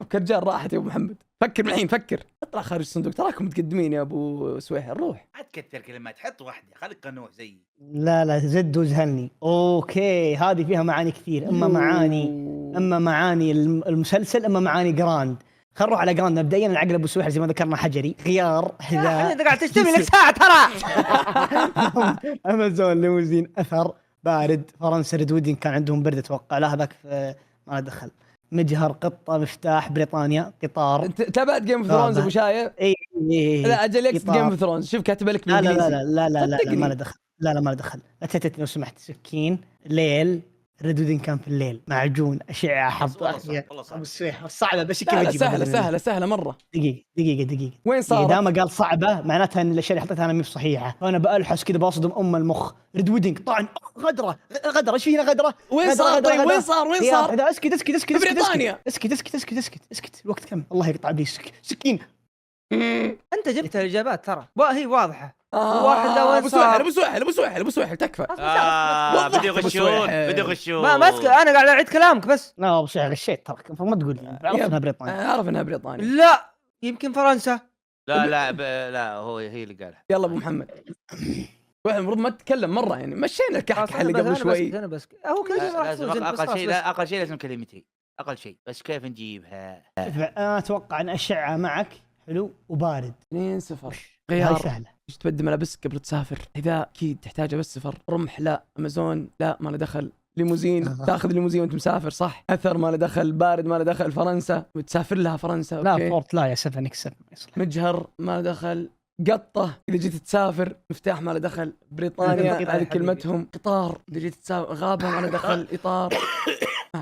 Speaker 1: فكر رجال راحت يا ابو محمد. فكر من الحين، فكر. اطلع خارج الصندوق، تراكم متقدمين يا ابو سويحل. روح.
Speaker 4: لا تكثر كلمات، حط واحده، خليك قنوع زيي.
Speaker 2: لا زد وزهلني. اوكي هذه فيها معاني كثير، اما معاني المسلسل، اما معاني جراند. خل نروح على جراند مبدئيا. العقل ابو سويحل زي ما ذكرنا حجري، غيار، حذاء.
Speaker 3: انت قاعد تشتمي لك ساعه ترى.
Speaker 2: امازون، ليموزين، اثر، بارد، فرنسا، ريدويدين كان عندهم برد اتوقع. لا هذاك ما دخل. مجهر، قطه، مفتاح، بريطانيا، قطار.
Speaker 1: انت تابعت جيم اوف ثرونز ابو شايب؟
Speaker 2: اي
Speaker 1: لا اجل يقصد جيم اوف ثرونز. شوف كاتب لك
Speaker 2: لا
Speaker 1: بالانجليزي.
Speaker 2: لا ما له دخل. لا ما له دخل. لا تتتني لو سمحت. سكين، ليل، ريد ويدنج كان في الليل، معجون، اشعه، حظ.
Speaker 4: والله صعب، والله صعب.
Speaker 2: ابو السويح صعبه بس كيف
Speaker 1: لا لا،
Speaker 2: اجيبها؟
Speaker 1: سهله سهله سهله مره.
Speaker 2: دقيقه
Speaker 1: وين
Speaker 2: اذا ما
Speaker 1: صارت؟
Speaker 2: قال صعبه معناتها ان الاشياء اللي حطيتها انا مي صحيحه، فانا بالحس كذا باصدم المخ. ريد ويدنج طبعا غدره ايش فينا غدره؟
Speaker 1: وين
Speaker 2: غدرة،
Speaker 1: صار؟
Speaker 2: غدرة،
Speaker 1: طيب
Speaker 2: غدرة.
Speaker 1: وين صار؟ وين
Speaker 2: يا
Speaker 1: صار؟
Speaker 2: هذا اسكت
Speaker 1: في بريطانيا.
Speaker 2: اسكت الوقت كم؟ الله يقطع بي سكين.
Speaker 3: انت جبت الاجابات ترى هي واضحه.
Speaker 1: آه،
Speaker 3: واحد لا وين
Speaker 1: ابو سويحل
Speaker 3: صار؟
Speaker 1: ابو سويحل ابو سويحل ابو سويحل تكفى.
Speaker 4: بدي
Speaker 1: أبو
Speaker 4: يغشون
Speaker 1: سويحل.
Speaker 4: بدي يغشون.
Speaker 3: ما اسكت، انا قاعد اعيد كلامك بس.
Speaker 2: لا بس غشيت ترى، ما تقول لي بعرف انها بريطانيا.
Speaker 1: اعرف انها بريطانيا.
Speaker 3: لا يمكن فرنسا.
Speaker 4: لا هي اللي قالها.
Speaker 1: يلا ابو محمد. واحنا المفروض ما تتكلم مره، يعني مشينا الكحكحه اللي قبل شوي.
Speaker 3: انا بس هو كل شيء راح
Speaker 4: لازم
Speaker 3: تفوز.
Speaker 4: اقل شيء، لا اقل شيء لازم كلمتين، اقل شيء. بس كيف نجيبها؟
Speaker 2: انا اتوقع ان اشعه معك حلو وبارد.
Speaker 1: 2-0.
Speaker 2: هاي
Speaker 1: غيار.
Speaker 2: سهله.
Speaker 1: ايش تبدل ملابسك قبل تسافر؟ حذاء اكيد تحتاجه بس سفر. رمح لا. امازون لا، ما له دخل. ليموزين تاخذ ليموزين وانت مسافر صح. اثر ما له دخل. بارد ما له دخل. فرنسا وتسافر لها فرنسا.
Speaker 2: لا
Speaker 1: أوكي.
Speaker 2: فورت لا يا 7 اكس 7 ما يصلح.
Speaker 1: مجهر ما له دخل. قطه اذا جيت تسافر. مفتاح ما له دخل. بريطانيا
Speaker 3: قطة يا
Speaker 1: هذه
Speaker 3: حبيبي.
Speaker 1: كلمتهم. قطار اذا جيت تسافر. غابه ما له دخل. اطار.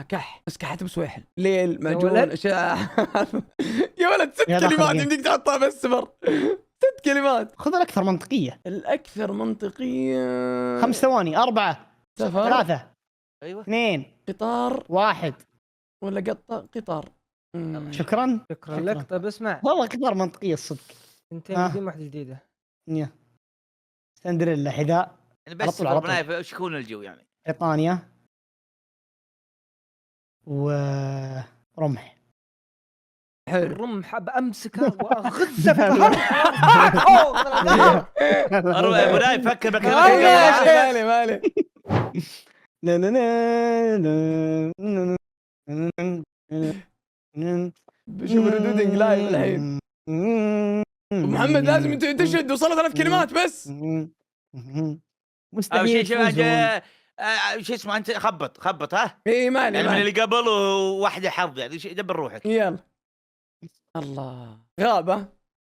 Speaker 1: كح بس كحت بسويحل. ليل معجون
Speaker 3: ولد.
Speaker 1: اشعه. يا ولد 6
Speaker 2: يلا
Speaker 1: كلمات
Speaker 2: خلينا.
Speaker 1: يمديك تحطها بس سفر. 6 كلمات.
Speaker 2: خذ الاكثر منطقيه.
Speaker 1: الأكثر منطقية.
Speaker 2: 5 ثواني 4
Speaker 1: سفر.
Speaker 2: 3
Speaker 4: ايوه
Speaker 2: 2
Speaker 1: قطار
Speaker 2: 1.
Speaker 1: ولا قطار.
Speaker 2: شكرا
Speaker 3: شكرا لك. طيب اسمع،
Speaker 2: والله قطار منطقيه الصدق.
Speaker 3: انتين
Speaker 2: آه.
Speaker 3: قديم واحده جديده.
Speaker 2: يا سندريلا حذاء.
Speaker 4: يعني
Speaker 2: على
Speaker 4: بس
Speaker 2: طول، على طول.
Speaker 4: نايف وش يكون الجو يعني؟
Speaker 2: بريطانيا ورمح.
Speaker 1: حلو.
Speaker 3: الرمح بامسكه واغزه في ظهرها.
Speaker 4: ابو نايف فكر
Speaker 1: مالي مالي.
Speaker 2: لا لا لا
Speaker 1: بشوف الردودنج لايف الحين. محمد لازم انت تشهد. وصلت 3 كلمات بس.
Speaker 4: او
Speaker 2: مستحيل
Speaker 4: شيء
Speaker 2: تفوزون.
Speaker 4: شو اسمه انت؟ خبط ها.
Speaker 1: اي مالي
Speaker 4: يعني من
Speaker 1: مالي.
Speaker 4: اللي قبل وواحده حظ يعني دبر روحك.
Speaker 1: يلا. الله. غابة.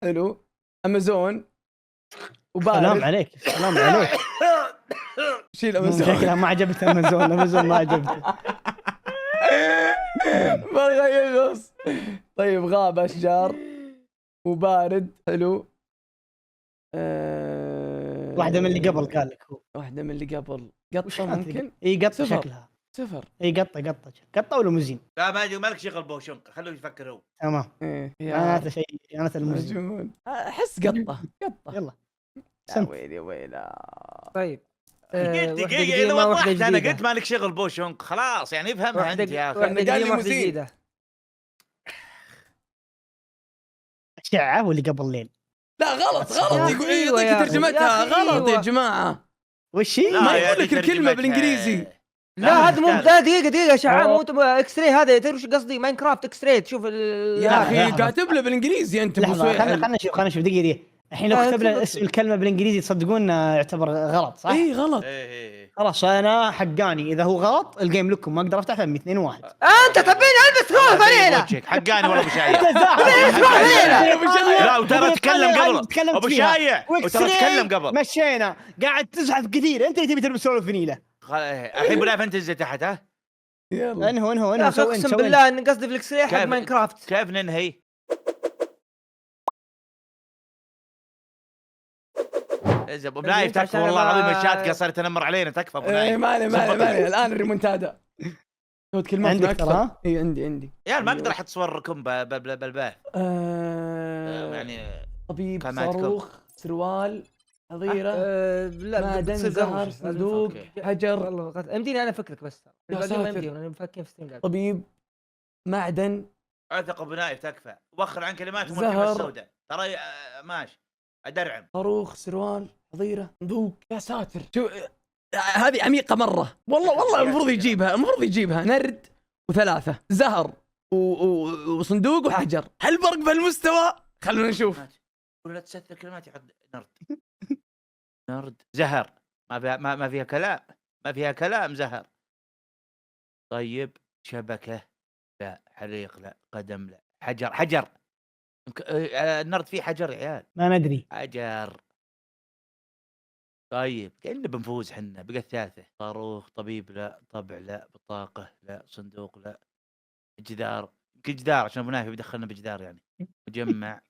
Speaker 1: حلو. امازون. وبارد.
Speaker 2: سلام عليك سلام عليك.
Speaker 1: شيل امازون.
Speaker 2: شكلها ما عجبته امازون ما عجبته.
Speaker 1: بغى يغص. طيب غابة اشجار. وبارد. حلو.
Speaker 2: واحدة من اللي قبل قال لك هو.
Speaker 1: واحدة من اللي قبل.
Speaker 2: وش
Speaker 1: قطة
Speaker 2: كانت
Speaker 1: ممكن.
Speaker 2: اي قطة
Speaker 1: صفر.
Speaker 2: شكلها.
Speaker 1: 0.
Speaker 2: اي قطة وليموزين.
Speaker 4: لا ما لك شغل بوشنق، خلوه يفكر هو.
Speaker 2: تمام.
Speaker 1: ايه
Speaker 2: معناته شيء معناته الموزين.
Speaker 1: مجنون. احس قطة.
Speaker 2: يلا
Speaker 1: يا
Speaker 2: سم.
Speaker 1: ويلي ويلا.
Speaker 3: طيب
Speaker 4: دقيقة الا وضحت انا قلت ما لك شغل بوشنق خلاص يعني افهمها انت يا اخي.
Speaker 3: واحدة
Speaker 1: قال
Speaker 3: قديمة
Speaker 1: لي
Speaker 3: واحدة
Speaker 1: مسين.
Speaker 3: جديدة.
Speaker 2: أشعة واللي قبل الليل.
Speaker 1: لا غلط
Speaker 3: يا
Speaker 1: غلط.
Speaker 3: أخي
Speaker 1: يقول
Speaker 3: أيوة
Speaker 1: يعطيك
Speaker 3: يا أخي.
Speaker 1: ترجمتها
Speaker 3: يا أخي
Speaker 1: غلط يا
Speaker 3: أيوة.
Speaker 1: جماعة.
Speaker 2: وش هي؟
Speaker 1: ما
Speaker 4: يا
Speaker 1: يقول لك
Speaker 4: دي
Speaker 1: الكلمة
Speaker 4: ترجمتها.
Speaker 1: بالإنجليزي.
Speaker 3: لا هذا مو
Speaker 4: لا.
Speaker 3: دقيقة شعاع مو اكس راي. هذا تدري وش قصدي؟ ماينكرافت اكس راي. تشوف
Speaker 1: يا اخي
Speaker 2: لحظة.
Speaker 1: كاتب له بالإنجليزي انت.
Speaker 2: لحظة خلنا نشوف دقيقة. الحين لو
Speaker 3: لا،
Speaker 2: كتب لنا
Speaker 3: اكتب.
Speaker 2: اسم الكلمة بالانجليزي تصدقون يعتبر غلط صح؟
Speaker 1: اي غلط.
Speaker 4: ايه
Speaker 2: خلاص انا حقاني اذا هو غلط الجيم لكم ما اقدر افتح فمي 2-1.
Speaker 3: انت تبيني البس كروف هنا.
Speaker 4: حقاني والله ابو شايع.
Speaker 2: لا
Speaker 4: لا وترى تكلم قبل ابو شايع. وترى تكلم قبل.
Speaker 2: مشينا قاعد تزحف كثير. انت اللي تبي تلبس سولو فنيله.
Speaker 4: الحين ابو نايف انت انزل تحت ها.
Speaker 1: يلا.
Speaker 2: انهو
Speaker 3: يا اخي اقسم بالله ان قصدي في الاكس راي حق
Speaker 4: كيف-
Speaker 3: ماينكرافت.
Speaker 4: كيف ننهي؟ اذا ابو نايف
Speaker 3: أنت
Speaker 4: تكفى
Speaker 3: عشان
Speaker 4: والله العظيم
Speaker 3: ما-
Speaker 4: الشات قصر تنمر علينا. تكفى ابو
Speaker 1: ايه
Speaker 4: نايف.
Speaker 1: مالي الان الريمونتادا. صوت كلمات
Speaker 2: عندك
Speaker 1: أكثر.
Speaker 2: ترى؟
Speaker 1: اي عندي.
Speaker 4: يا ما اقدر احط صوركم بالباث يعني.
Speaker 1: طبيب.
Speaker 4: كلماتكم.
Speaker 1: صاروخ. سروال. حظيرة.
Speaker 3: لا
Speaker 1: معدن.
Speaker 3: بتصير
Speaker 1: زهر.
Speaker 3: قبل.
Speaker 1: صندوق.
Speaker 4: أوكي.
Speaker 1: حجر.
Speaker 3: والله امديني انا افكرك بس.
Speaker 1: يا
Speaker 3: الباقي ما
Speaker 1: ساتر.
Speaker 3: يمديهم لانهم مفكين في ستيم قاعد.
Speaker 1: طبيب. معدن.
Speaker 4: اثق ابو نايف تكفى. وخر عن كلماتهم
Speaker 1: زهر.
Speaker 4: والكلمه السوداء ترى. ماشي ادرعم.
Speaker 1: صاروخ. سروال. حظيرة. صندوق. يا ساتر. شو هذه عميقة مرة. والله المفروض يجيبها. نرد. و3 زهر. وصندوق وحجر. هل فرق بهالمستوى؟ خلونا نشوف.
Speaker 4: ولا تستر كلمات يحط نرد. نرد. زهر. ما فيها كلام. ما فيها كلام. زهر. طيب. شبكة لا. حريق لا. قدم لا. حجر. النرد فيه حجر يا عيال.
Speaker 2: ما ندري.
Speaker 4: حجر. طيب كأنه بنفوز حنا. بقى الثالثة. صاروخ، طبيب لا، طبع لا، بطاقة لا، صندوق لا، جدار. يمكن جدار عشان ابو نايف بيدخلنا بجدار يعني. مجمع،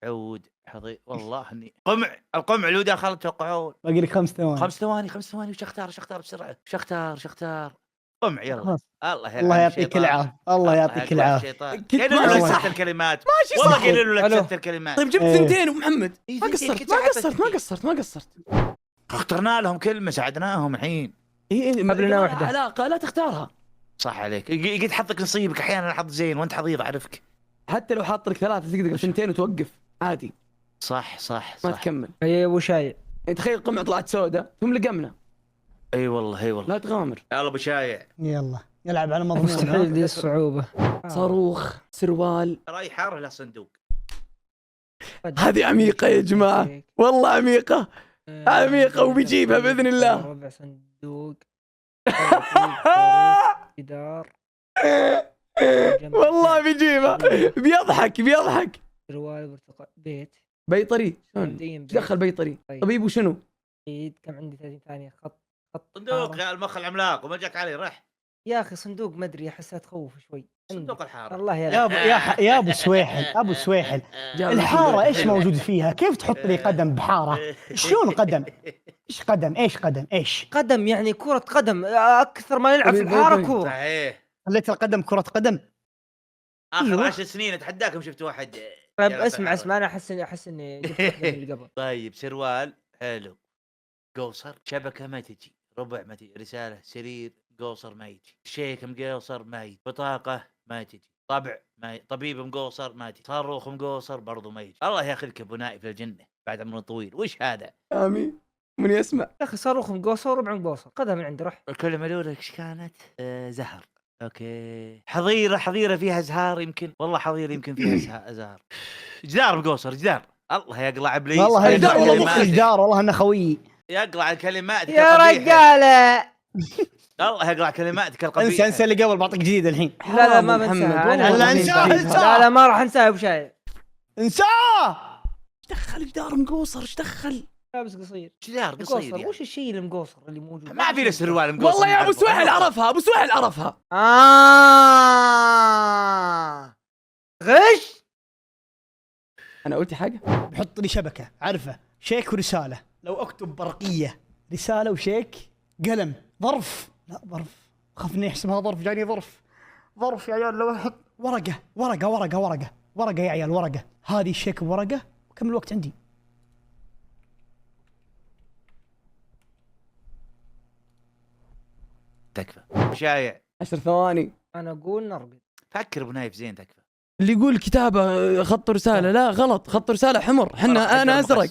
Speaker 4: عود، حضيض. والله اني قمع. القمع اللي داخل توقعون.
Speaker 2: باقي لك 5 ثواني.
Speaker 4: 5 ثواني 5 ثواني. وش اختار بسرعة. وش اختار قمع يلا.
Speaker 2: خلاص.
Speaker 4: الله
Speaker 2: الله
Speaker 4: يلعن
Speaker 2: يعطيك
Speaker 4: الشيطان.
Speaker 2: العافيه، الله يعطيك
Speaker 4: يقوى
Speaker 2: العافيه.
Speaker 4: الشيطان.
Speaker 1: كنت
Speaker 4: قالوا
Speaker 1: ماشي
Speaker 4: له
Speaker 1: صح.
Speaker 4: لست الكلمات.
Speaker 1: ماشي
Speaker 4: والله
Speaker 1: صح.
Speaker 4: قالوا له
Speaker 3: ألو.
Speaker 4: لست الكلمات.
Speaker 1: طيب جبت
Speaker 2: إيه.
Speaker 1: 2 ابو محمد.
Speaker 4: إيه،
Speaker 1: ما
Speaker 4: زين،
Speaker 1: قصرت
Speaker 4: كنت
Speaker 1: ما
Speaker 4: ساعدتك.
Speaker 1: قصرت ما قصرت.
Speaker 4: اخترنا لهم كلمة ساعدناهم الحين.
Speaker 1: اي
Speaker 3: قبلنا واحدة.
Speaker 1: علاقه لا تختارها.
Speaker 4: صح عليك. قد حطك نصيبك احيانا احط زين وانت حضيض اعرفك.
Speaker 1: حتى لو حاط لك 3 تقدر 2 وتوقف عادي
Speaker 4: صح
Speaker 1: ما
Speaker 4: صح.
Speaker 1: تكمل.
Speaker 3: يا ابو شايع.
Speaker 1: يعني تخيل قمع طلعت سوداء ثم لقمنا.
Speaker 4: اي والله
Speaker 1: لا تغامر.
Speaker 4: يلا ابو شايع.
Speaker 2: يلا نلعب على مضمون.
Speaker 3: مستحيل دي الصعوبة.
Speaker 1: صاروخ، سروال.
Speaker 4: راي حاره لا صندوق.
Speaker 1: هذه عميقة يا جماعة، والله عميقة عميقة وبيجيبها بإذن الله.
Speaker 3: ربع صندوق. جدار.
Speaker 1: والله بيجيبها. بيضحك.
Speaker 3: جوال برتقال. بيت.
Speaker 1: بيطري شلون؟
Speaker 3: مبدئياً
Speaker 1: ايش دخل بيطري؟
Speaker 3: طيب.
Speaker 1: طبيب وشنو؟
Speaker 3: عيد. كم عندي 30 ثانية. خط
Speaker 4: صندوق
Speaker 3: حارة.
Speaker 4: يا المخ العملاق وما جاك علي رح.
Speaker 3: يا اخي صندوق ما ادري احسها تخوف شوي.
Speaker 4: صندوق الحاره.
Speaker 3: الله
Speaker 2: يا ابو يا ابو سويحل، ابو سويحل، الحاره ايش موجود فيها؟ كيف تحط لي قدم بحاره؟ شلون قدم؟ ايش قدم؟ ايش؟
Speaker 3: قدم يعني كرة قدم اكثر ما نلعب في الحارة كورة.
Speaker 4: صحيح.
Speaker 2: خليت القدم كرة قدم.
Speaker 4: اخر
Speaker 2: أيوة.
Speaker 4: 10 سنين اتحداكم شفت واحد.
Speaker 3: طيب
Speaker 4: يلعب في
Speaker 3: اسمع
Speaker 4: الحارة.
Speaker 3: انا احس اني جبت واحدة من اللي قبل.
Speaker 4: طيب سروال حلو. قوصر شبكه ما تجي. ربع ما تجي. رساله سرير قوصر ما يجي. شيك مقوصر ما يجي. بطاقه ما تجي. طبع ما يجي. طبيب مقوصر ما تجي. صاروخ مقوصر برضو ما يجي. الله ياخذك ابو نايف الجنه بعد عمر طويل. وش هذا؟
Speaker 1: امين من يسمع.
Speaker 3: يا اخي صاروخ مقوصر وربع مقوصر. خذها من عندي روح.
Speaker 4: الكلمه الاولى ايش كانت؟ زهر. اوكي. حظيره فيها ازهار يمكن. والله حظيره يمكن فيها ازهار. جدار مقوصر جدار. الله يقلع ابليس.
Speaker 2: والله
Speaker 1: جدار والله
Speaker 2: مخ جدار، والله انه خوي.
Speaker 4: يقلع الكلمات
Speaker 3: يا رجالة.
Speaker 4: الله يقلع كلماتك القبيحه.
Speaker 2: انسى اللي قبل، بعطيك جديد الحين.
Speaker 3: لا ما
Speaker 1: محمد،
Speaker 3: بنساها.
Speaker 1: والله
Speaker 2: لا،
Speaker 1: العظيم
Speaker 2: انساه،
Speaker 1: بعيد.
Speaker 2: انساه.
Speaker 3: لا ما راح انساها يا ابو شايع.
Speaker 2: انساه.
Speaker 1: ايش دخل جدار مقوصر؟ ايش دخل؟
Speaker 3: لابس قصير.
Speaker 4: جدار قصير
Speaker 3: مقوصر.
Speaker 4: يعني.
Speaker 3: وش الشيء المقوصر اللي موجود؟
Speaker 4: ما في له سروال مقوصر.
Speaker 1: والله يا ابو
Speaker 4: نعرفه.
Speaker 1: سويحل عرفها. ابو سويحل عرفها.
Speaker 3: غش.
Speaker 1: انا قلت حاجة.
Speaker 2: بحط لي شبكة عارفه، شيك ورسالة. لو اكتب برقية، رسالة وشيك، قلم، ظرف. لا ظرف، خاف اني احسبها ظرف، جاني ظرف يا عيال. لو احط ورقة يا عيال، ورقة. هذه الشيك بورقة. كم الوقت عندي؟
Speaker 4: تكفى. شايع.
Speaker 1: 10 ثواني.
Speaker 3: انا اقول نرقد.
Speaker 4: فكر ابو نايف زين. تكفى.
Speaker 1: اللي يقول كتابة خط رسالة لا غلط. خط رسالة حمر. حنا انا ازرق.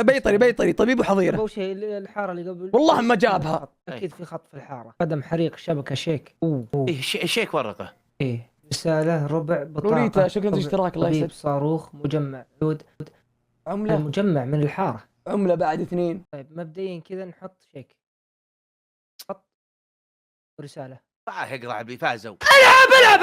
Speaker 1: بيطري طبيب وحظيرة.
Speaker 3: اول شيء الحارة اللي قبل.
Speaker 1: والله ما جابها.
Speaker 3: اكيد في خط في الحارة. قدم حريق شبكة شيك. اوه
Speaker 4: ايه شيك ورقه.
Speaker 3: ايه. رسالة ربع بطاقة.
Speaker 1: روريتا شكرا
Speaker 3: طبع،
Speaker 1: اشتراك الله
Speaker 3: طبيب،
Speaker 1: يسعدك.
Speaker 3: صاروخ مجمع عود.
Speaker 1: عملة
Speaker 3: مجمع من الحارة.
Speaker 1: عملة بعد 2.
Speaker 3: طيب مبدئيا كذا نحط شيك. خط ورسالة.
Speaker 4: صح يقلع بي. فازوا.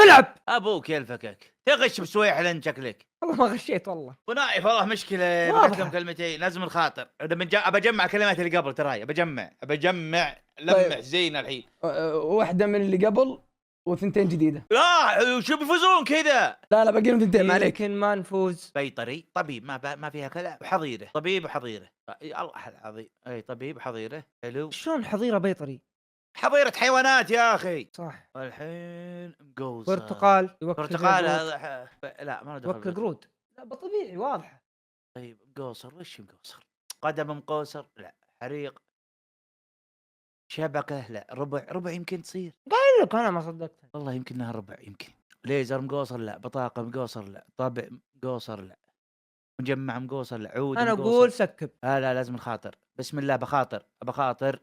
Speaker 3: العب
Speaker 4: ابوك يلفكك. تغش بسويحل انت شكلك.
Speaker 3: والله ما غشيت والله.
Speaker 4: ابو نايف والله مشكله.
Speaker 3: واضحة.
Speaker 4: بقول لكم كلمتين لازم الخاطر. بجمع كلمات اللي قبل تراي. بجمع لمح
Speaker 1: طيب.
Speaker 4: زين الحين.
Speaker 1: واحدة من اللي قبل وثنتين جديدة.
Speaker 4: لا شو بيفوزون كذا.
Speaker 1: لا باقي لهم 2 ما عليك.
Speaker 3: يمكن ما نفوز.
Speaker 4: بيطري. طبيب ما فيها كلام. وحظيره. طبيب وحظيره. الله العظيم. اي طبيب وحظيره. حلو.
Speaker 3: شلون حظيرة بيطري؟
Speaker 4: حظيره حيوانات يا اخي.
Speaker 3: صح.
Speaker 4: والحين مقوصر.
Speaker 3: برتقال.
Speaker 4: برتقال هذا لا ما له دخل.
Speaker 3: وكل قرود. لا طبيعي واضحة.
Speaker 4: طيب مقوصر. وش مقوصر؟ قدم مقوصر لا. حريق. شبكه لا. ربع يمكن تصير.
Speaker 3: قايل لك انا ما صدقت.
Speaker 4: والله يمكن انها ربع يمكن. ليزر مقوصر لا. بطاقه مقوصر لا. طبع مقوصر لا. مجمع مقوصر لا. عود
Speaker 3: انا
Speaker 4: مقوصر.
Speaker 3: اقول سكب.
Speaker 4: لا لازم الخاطر. بسم الله بخاطر.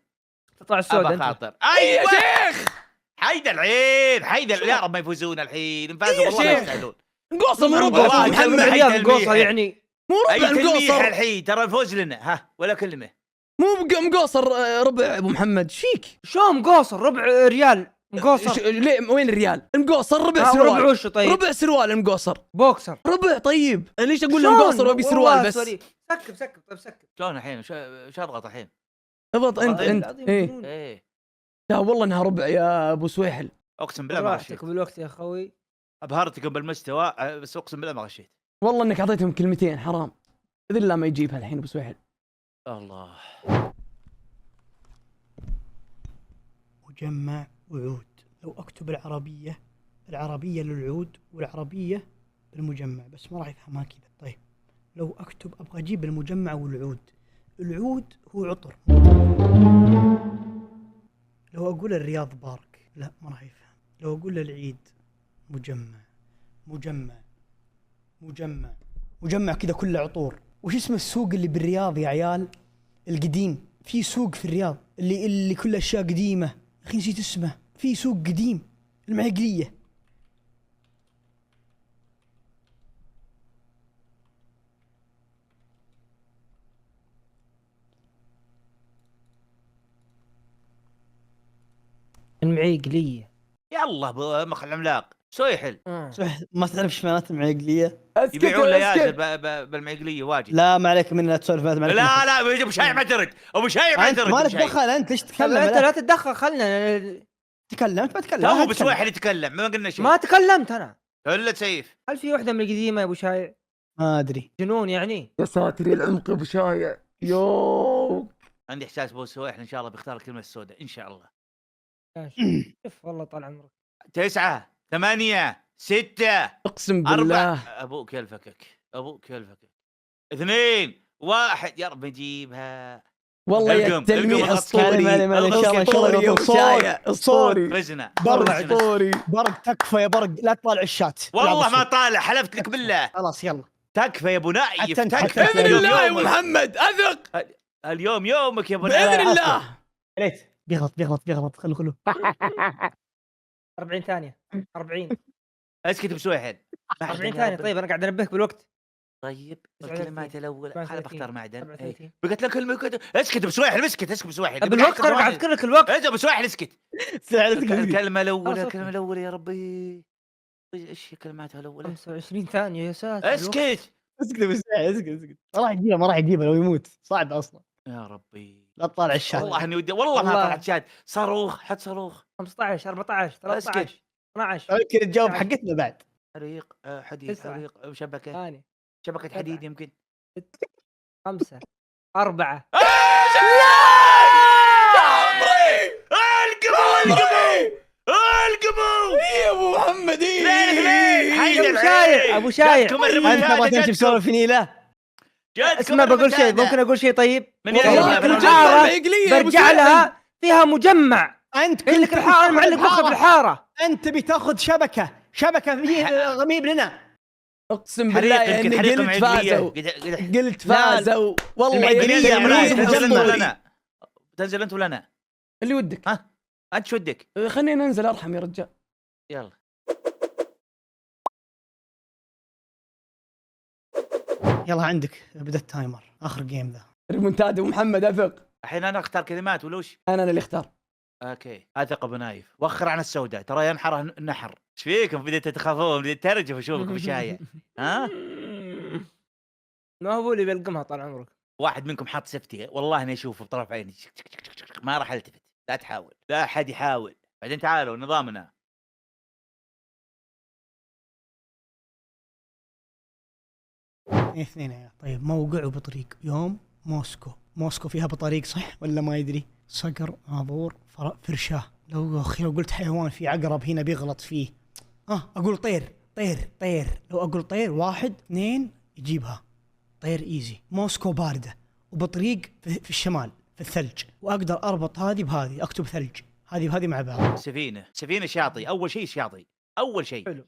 Speaker 3: تطلع السوداء انت.
Speaker 4: خاطر.
Speaker 1: يا شيخ
Speaker 4: حيد العين. يا رب ما يفوزون الحين. فازوا
Speaker 1: يا
Speaker 4: والله ما
Speaker 1: شيخ.
Speaker 4: يستاهلون.
Speaker 1: مقوصر مو
Speaker 4: والله
Speaker 1: ربع
Speaker 4: يا
Speaker 1: محمد.
Speaker 4: محمد.
Speaker 3: ريال
Speaker 4: تلميح.
Speaker 3: مقوصر يعني.
Speaker 1: مو
Speaker 4: اي
Speaker 1: ربع
Speaker 4: تلميح
Speaker 1: مقوصر.
Speaker 4: الحين ترى الفوز لنا. ولا كلمه.
Speaker 1: مو مقوصر ربع ابو محمد. ايش فيك؟
Speaker 3: شو مقوصر ربع ريال. مقوصر.
Speaker 1: ليه وين الريال؟ المقوصر ربع
Speaker 3: ربع
Speaker 1: سروال.
Speaker 3: وشه طيب.
Speaker 1: ربع سروال المقوصر.
Speaker 3: بوكسر.
Speaker 1: ربع. طيب ليش اقول له
Speaker 3: شلون؟
Speaker 1: مقوصر وابي
Speaker 3: والله
Speaker 1: سروال بس؟
Speaker 3: سوري. سكب طيب سكب.
Speaker 4: شلون الحين شو اضغط الحين؟
Speaker 1: اضغط انت
Speaker 4: والله
Speaker 1: انت.
Speaker 3: العظيم
Speaker 1: ايه
Speaker 3: مجنون.
Speaker 4: ايه
Speaker 1: لا والله انها ربع يا ابو سويحل.
Speaker 4: اقسم بالله ما غشيت.
Speaker 3: راحتك بالوقت يا اخوي.
Speaker 4: ابهرتكم بالمستوى بس اقسم بالله ما غشيت.
Speaker 1: والله انك اعطيتهم كلمتين حرام. اذا لا ما يجيبها الحين ابو سويحل.
Speaker 4: الله.
Speaker 2: مجمع وعود. لو اكتب العربية للعود والعربية بالمجمع بس ما راح يفهمها كذا. طيب لو اكتب ابغى اجيب المجمع والعود. العود هو عطر. لو اقول الرياض بارك لا ما راح يفهم. لو اقول العيد مجمع كذا كله عطور. وش اسم السوق اللي بالرياض يا عيال؟ القديم. في سوق في الرياض اللي كل اشياء قديمه. يا اخي نسيت اسمه. في سوق قديم. المعقليه.
Speaker 3: المعيقلية.
Speaker 4: يلا مخ العملاق سويحل
Speaker 2: صح ما تعرف ايش معناته المعقليه؟
Speaker 4: يبيعون ليازر بالمعقليه واجد.
Speaker 2: لا ما عليك مني لا تسولف ما عليك.
Speaker 4: لا ابو شايع معترض. ابو شايع
Speaker 2: انت
Speaker 4: معترض.
Speaker 2: ما لك دخل. انت ليش تتكلم؟
Speaker 3: انت لا تتدخل خلنا.
Speaker 2: تكلم انت ما تتكلم.
Speaker 4: تو بسويحل يتكلم ما قلنا شيء.
Speaker 3: ما تكلمت انا.
Speaker 4: الا سيف.
Speaker 3: هل في وحدة من القديمة يا ابو شايع؟
Speaker 2: ما ادري.
Speaker 3: جنون يعني.
Speaker 1: يا ساتر يا العمق يا ابو شايع. يو
Speaker 4: عندي احساس ابو سويحل ان شاء الله بيختار الكلمه السوداء ان شاء الله.
Speaker 3: شوف والله طال عمرك.
Speaker 4: 9 8 6
Speaker 1: اقسم
Speaker 4: 4
Speaker 1: بالله.
Speaker 4: ابوك يلفكك. 2 1 يا رب نجيبها.
Speaker 1: والله يا
Speaker 4: القم،
Speaker 1: التلميح
Speaker 4: القم
Speaker 1: اسطوري.
Speaker 4: الغطس.
Speaker 1: اسطوري يا ابو شايع اسطوري.
Speaker 4: فزنا
Speaker 1: اسطوري.
Speaker 2: برق تكفى يا برق لا تطالع الشات.
Speaker 4: والله ما طالع حلفت لك بالله.
Speaker 2: خلاص يلا
Speaker 4: تكفى يا ابو نايف
Speaker 2: حتى أنت
Speaker 4: تكفى.
Speaker 2: حتى
Speaker 1: باذن الله يا
Speaker 4: يومك.
Speaker 1: محمد اثق.
Speaker 4: اليوم يومك يا ابو
Speaker 1: باذن
Speaker 4: نايف.
Speaker 1: الله.
Speaker 2: ليت بيغلط خلو
Speaker 3: 40 ثانية. 40.
Speaker 4: اسكت بسويحل.
Speaker 3: 40 ثانية. طيب انا قاعد انبهك بالوقت.
Speaker 4: طيب
Speaker 3: 39.
Speaker 4: الكلمات الاولى خليني
Speaker 3: 38.
Speaker 4: بختار معدن.
Speaker 3: 37.
Speaker 4: بقت لك كلمه اسكت بسويحل اسكت بسويحل.
Speaker 3: بالوقت انا قاعد اذكر لك الوقت.
Speaker 4: اجا بسويحل اسكت. الكلمه الاولى يا ربي. ايش كلماتها الاولى؟
Speaker 3: 25 ثانية يا ساتر.
Speaker 4: اسكت.
Speaker 2: اسكت ما راح يجيبها لو يموت صعب اصلا.
Speaker 4: يا ربي
Speaker 2: لا تطالع الشات.
Speaker 4: والله اني ودي والله ما
Speaker 3: والله.
Speaker 4: طلعت شات. صاروخ حد صاروخ.
Speaker 3: 15 14 13 12.
Speaker 2: يمكن تجاوب حقتنا بعد.
Speaker 4: حريق حديد
Speaker 3: 9
Speaker 4: حريق شبكه
Speaker 3: 8
Speaker 4: شبكه حديد يمكن.
Speaker 3: 5 4.
Speaker 4: القبو
Speaker 1: يا ابو محمد
Speaker 3: ابو شايع
Speaker 2: انت ما تمشي بسولف نيله.
Speaker 3: اسمع بقول شيء. ممكن اقول شيء طيب؟
Speaker 4: من
Speaker 3: والله
Speaker 4: يا
Speaker 3: الحارة برجع لها فيها مجمع.
Speaker 2: انت
Speaker 3: قل لك الحارة معلق مخك بالحارة.
Speaker 2: انت تبي تاخذ شبكه غميب لنا.
Speaker 1: اقسم بالله اني قلت فازوا. قلت فازوا والله
Speaker 4: تنزل انت ولا انا؟
Speaker 1: اللي ودك.
Speaker 4: ها انت شو ودك؟
Speaker 1: خلينا ننزل ارحم يا رجال.
Speaker 4: يلا
Speaker 2: يلا عندك بدا التايمر. اخر جيم ذا.
Speaker 1: ريمونتادا ومحمد اثق.
Speaker 4: الحين انا اختار كلمات ولوش؟
Speaker 1: انا اللي اختار.
Speaker 4: اوكي اثق ابو نايف. وخر عن السوداء ترى ينحر النحر. ايش فيكم بديتوا تخافون؟ بديت ترجف اشوفكم بشايع. ها
Speaker 3: ما هو اللي بيلقمها طال عمرك.
Speaker 4: واحد منكم حاط سفتي والله اني اشوفه بطرف عيني. ما راح التفت. لا تحاول لا احد يحاول. بعدين تعالوا نظامنا.
Speaker 2: اثنين. طيب موقع وبطريق. يوم موسكو فيها بطريق صح ولا ما يدري؟ صقر عبور فرشاه. لو قلت حيوان في عقرب هنا بيغلط فيه. اقول طير. لو اقول طير 1 2 يجيبها. طير ايزي. موسكو باردة وبطريق في الشمال في الثلج. واقدر اربط هذه بهذه. اكتب ثلج هذه وهذه مع بعض.
Speaker 4: سفينة شاطئ. اول شيء شاطئ. اول شيء
Speaker 3: حلو.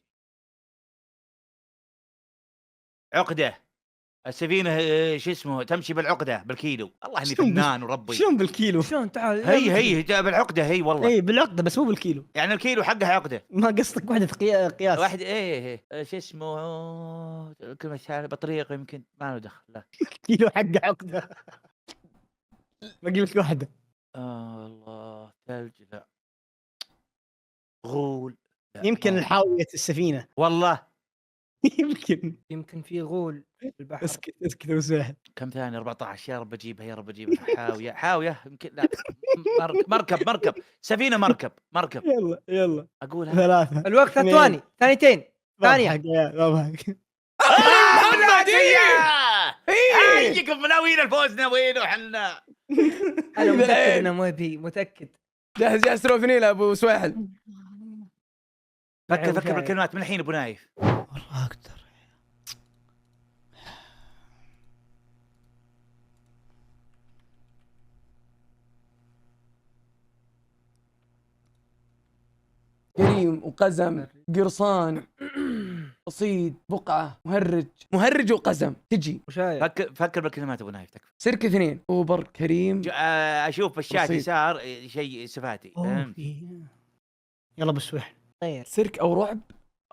Speaker 4: عقدة. السفينة شو اسمه تمشي بالعقدة بالكيلو. الله اني
Speaker 2: شلون
Speaker 4: فنان وربي.
Speaker 2: شلون بالكيلو؟
Speaker 3: شلون تعال
Speaker 4: هي بالعقدة هي والله.
Speaker 2: اي بالعقدة بس مو بالكيلو.
Speaker 4: يعني الكيلو حقها عقدة.
Speaker 2: ما قصدك وحدة قياس.
Speaker 4: واحد ايه شو اسمه كلمة ثانية بطريقة يمكن ما له دخل. لا
Speaker 2: كيلو حقه عقدة. بقي لك واحدة.
Speaker 4: الله ثلج. لا غول. لا،
Speaker 2: يمكن
Speaker 4: ما-
Speaker 2: الحاوية السفينة.
Speaker 4: والله
Speaker 2: يمكن
Speaker 3: في غول في البحر.
Speaker 2: اسكت وسهل.
Speaker 4: كم ثاني؟ 14. يا رب اجيبها يا رب اجيبها. حاويه يمكن. لا، مركب سفينه، مركب.
Speaker 2: يلا
Speaker 4: اقولها.
Speaker 2: 3
Speaker 3: الوقت 3 ثواني، ثانيتين، ثانية.
Speaker 2: بضحك.
Speaker 1: محمد
Speaker 4: حيكم ناويين الفوز، ناويين وحنا.
Speaker 3: انا متأكد
Speaker 1: العين.
Speaker 3: انه مو بي، متأكد.
Speaker 1: جهز سروفنيل ابو سويحل.
Speaker 4: فكر بالكلمات من الحين ابو نايف.
Speaker 2: والله اقدر.
Speaker 1: كريم وقزم، قرصان، رصيد، بقعة، مهرج وقزم. تجي
Speaker 3: وشايف
Speaker 4: فكر بالكلمات ابو نايف، تكفى.
Speaker 1: سيرك 2 اوبر كريم.
Speaker 4: اشوف بالشات
Speaker 1: رصيد.
Speaker 4: يسار شيء سفاتي. فهمت؟
Speaker 2: يلا بالسويح.
Speaker 3: طير.
Speaker 1: سيرك او رعب.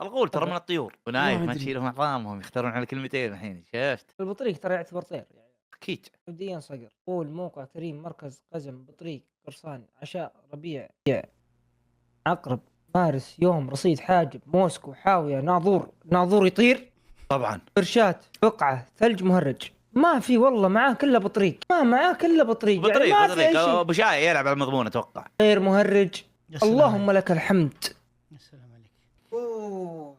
Speaker 4: الغول ترى من الطيور. ابو نايف
Speaker 1: ما
Speaker 4: ما
Speaker 1: أدري.
Speaker 4: تشيلهم عظامهم، يختارون على كلمتين الحين. شفت؟
Speaker 3: البطريق ترى يعتبر طير يعني.
Speaker 4: اكيد.
Speaker 3: مبدئيا صقر. قول موقع كريم، مركز، قزم، بطريق، قرصان، عشاء، ربيع، عقرب، مارس، يوم، رصيد، حاجب، موسكو، حاوية، ناظور يطير،
Speaker 4: طبعا.
Speaker 3: برشات، بقعة، ثلج، مهرج. ما في والله، معاه كله بطريق، معاه كله بطريق، يعني ما في أي
Speaker 4: بطريق.
Speaker 3: شيء.
Speaker 4: ابو شاي يلعب على المضمون اتوقع.
Speaker 3: غير مهرج.
Speaker 2: يا سلام
Speaker 3: اللهم
Speaker 2: عليك.
Speaker 3: لك الحمد.
Speaker 2: يا سلام عليك.
Speaker 3: اوه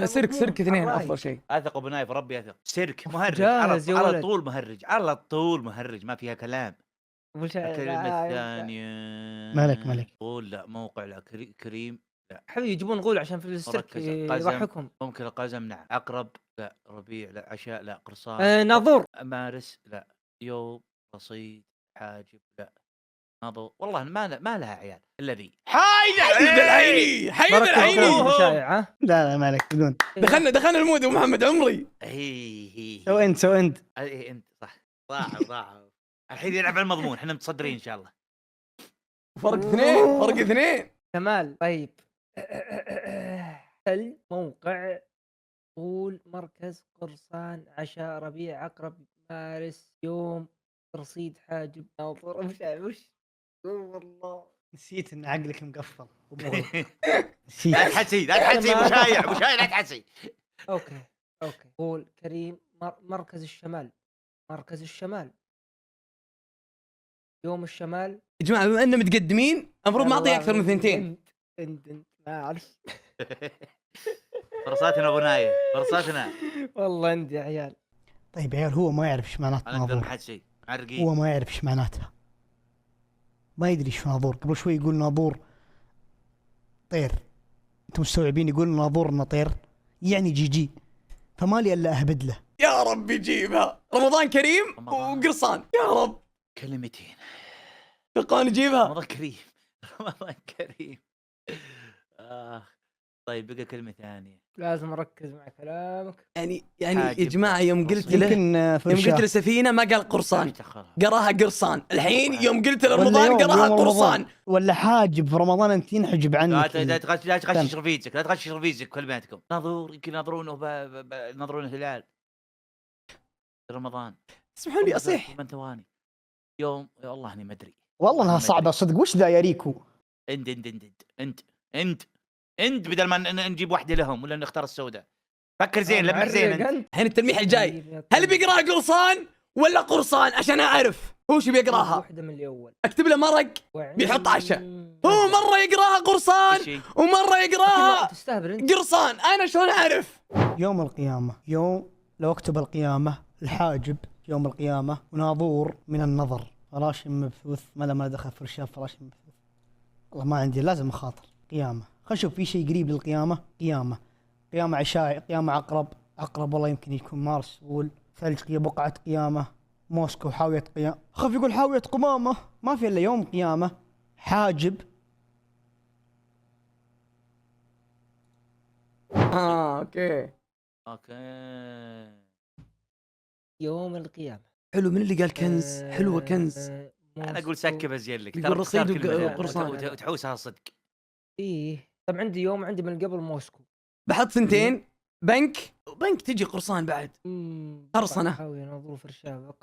Speaker 1: سيرك 2
Speaker 3: الرايق.
Speaker 1: افضل شيء.
Speaker 4: اثق ابو نايف، ربي اثق. سيرك مهرج
Speaker 3: جاهز يا
Speaker 4: على
Speaker 3: ولد.
Speaker 4: طول مهرج، على طول مهرج، ما فيها كلام.
Speaker 3: وش
Speaker 4: الكلمة الثانية.
Speaker 2: مالك.
Speaker 4: غول لا، موقع لا، كريم لا.
Speaker 3: حبيبي يجيبون غول عشان في الستيك
Speaker 4: مركز، قزم.
Speaker 3: يضحكهم.
Speaker 4: ممكن القزم نعم. عقرب لا. ربيع لا. عشاء لا. قرصان
Speaker 3: ناظور.
Speaker 4: مارس لا. يوم. رصيد. حاجب لا. ناظور والله ما لها عيال الا ذي.
Speaker 1: حيد العيني، حيد
Speaker 3: مركز
Speaker 1: العيني.
Speaker 3: مشايعة.
Speaker 2: لا مالك بدون.
Speaker 1: دخلنا المود ابو محمد عمري.
Speaker 4: هي
Speaker 2: سو انت
Speaker 4: اي انت صح. ضاع الحين يلعب على المضمون، احنا متصدرين ان شاء الله.
Speaker 1: فرق اثنين.
Speaker 3: كمال. طيب موقع، قول مركز، قرصان، عشاء، ربيع، عقرب، مارس، يوم، رصيد، حاجب، ناظر. وش والله
Speaker 2: نسيت ان عقلك مقفل.
Speaker 4: لا تحسي مشايع لا تحسي.
Speaker 3: اوكي قول كريم، مركز الشمال، يوم الشمال.
Speaker 1: يا جماعه بما اننا متقدمين المفروض ما اعطيه اكثر من 2.
Speaker 3: انت ما اعرف.
Speaker 4: فرصاتنا ابو نايف، فرصاتنا.
Speaker 3: والله عندي يا عيال.
Speaker 2: طيب يا عيال، هو ما يعرف ايش معنات
Speaker 4: انا اقدر
Speaker 2: ناظور.
Speaker 4: نحسي معرقين.
Speaker 2: هو ما يعرف ايش معناتها، ما يدري ايش ناظور. قبل شوي يقول ناظور طير، انتم مستوعبين؟ يقول ناظور انه طير يعني جي، فما لي الا اهبد له.
Speaker 1: يا رب يجيبها. رمضان كريم
Speaker 4: رمضان.
Speaker 1: وقرصان. يا رب
Speaker 4: كلمتين.
Speaker 1: تلقاني يجيبها.
Speaker 4: رمضان كريم. طيب بقى كلمة ثانية.
Speaker 3: لازم اركز مع كلامك.
Speaker 1: يعني
Speaker 4: حاجب.
Speaker 1: يا جماعه يوم قلت له
Speaker 2: يمكن
Speaker 1: يوم قلت له سفينه ما قال قرصان، قراها قرصان. الحين يوم قلت له رمضان قراها قرصان.
Speaker 2: ولا حاجب في رمضان، انت ينحجب عنك.
Speaker 4: لا تغشش رفيقك، لا تغشش رفيقك كلماتكم. ناظور يمكن يناظرونه يناظرون الهلال رمضان.
Speaker 1: اسمحوا لي اصيح.
Speaker 4: من ثواني. يوم يا الله اني ما ادري.
Speaker 2: والله انها صعبه صدق. وش ذا يا ريكو؟
Speaker 4: انت بدل ما نجيب واحده لهم ولا نختار السوداء. فكر زين، لمح زين انت.
Speaker 1: الحين التلميح الجاي، هل بيقراها قرصان ولا قرصان عشان اعرف هو شو بيقراها؟
Speaker 3: واحده من الاول.
Speaker 1: اكتب له مرق بيحط عشاء. هو مره يقراها قرصان ومره يقراها
Speaker 3: تستهبل انت.
Speaker 1: قرصان. انا شلون اعرف؟
Speaker 2: يوم القيامه، يوم لو اكتب القيامه، الحاجب يوم القيامه، وناظور من النظر، فراش مبثوث، ما دخل في الشاف، فراش مبثوث. والله ما عندي، لازم اخاطر. قيامه، خلينا نشوف في شيء قريب للقيامه. قيامه عشاء، قيامه عقرب والله يمكن يكون مارس. قول ثلج، بقعه قيامه، موسكو، حاويه قيامه. خاف يقول حاويه قمامه، ما في الا يوم قيامه. حاجب.
Speaker 1: اوكي
Speaker 3: يوم القيامه.
Speaker 1: حلو. من اللي قال كنز؟ حلوه كنز.
Speaker 4: انا اقول سكب ازين لك.
Speaker 1: يقول رصيد وقرصان
Speaker 4: وتحوسها صدق.
Speaker 3: ايه طب عندي يوم، عندي من قبل موسكو.
Speaker 1: بحط 2 بنك تجي قرصان بعد. قرصنة.
Speaker 3: حاوية، ناظور، فرشاه،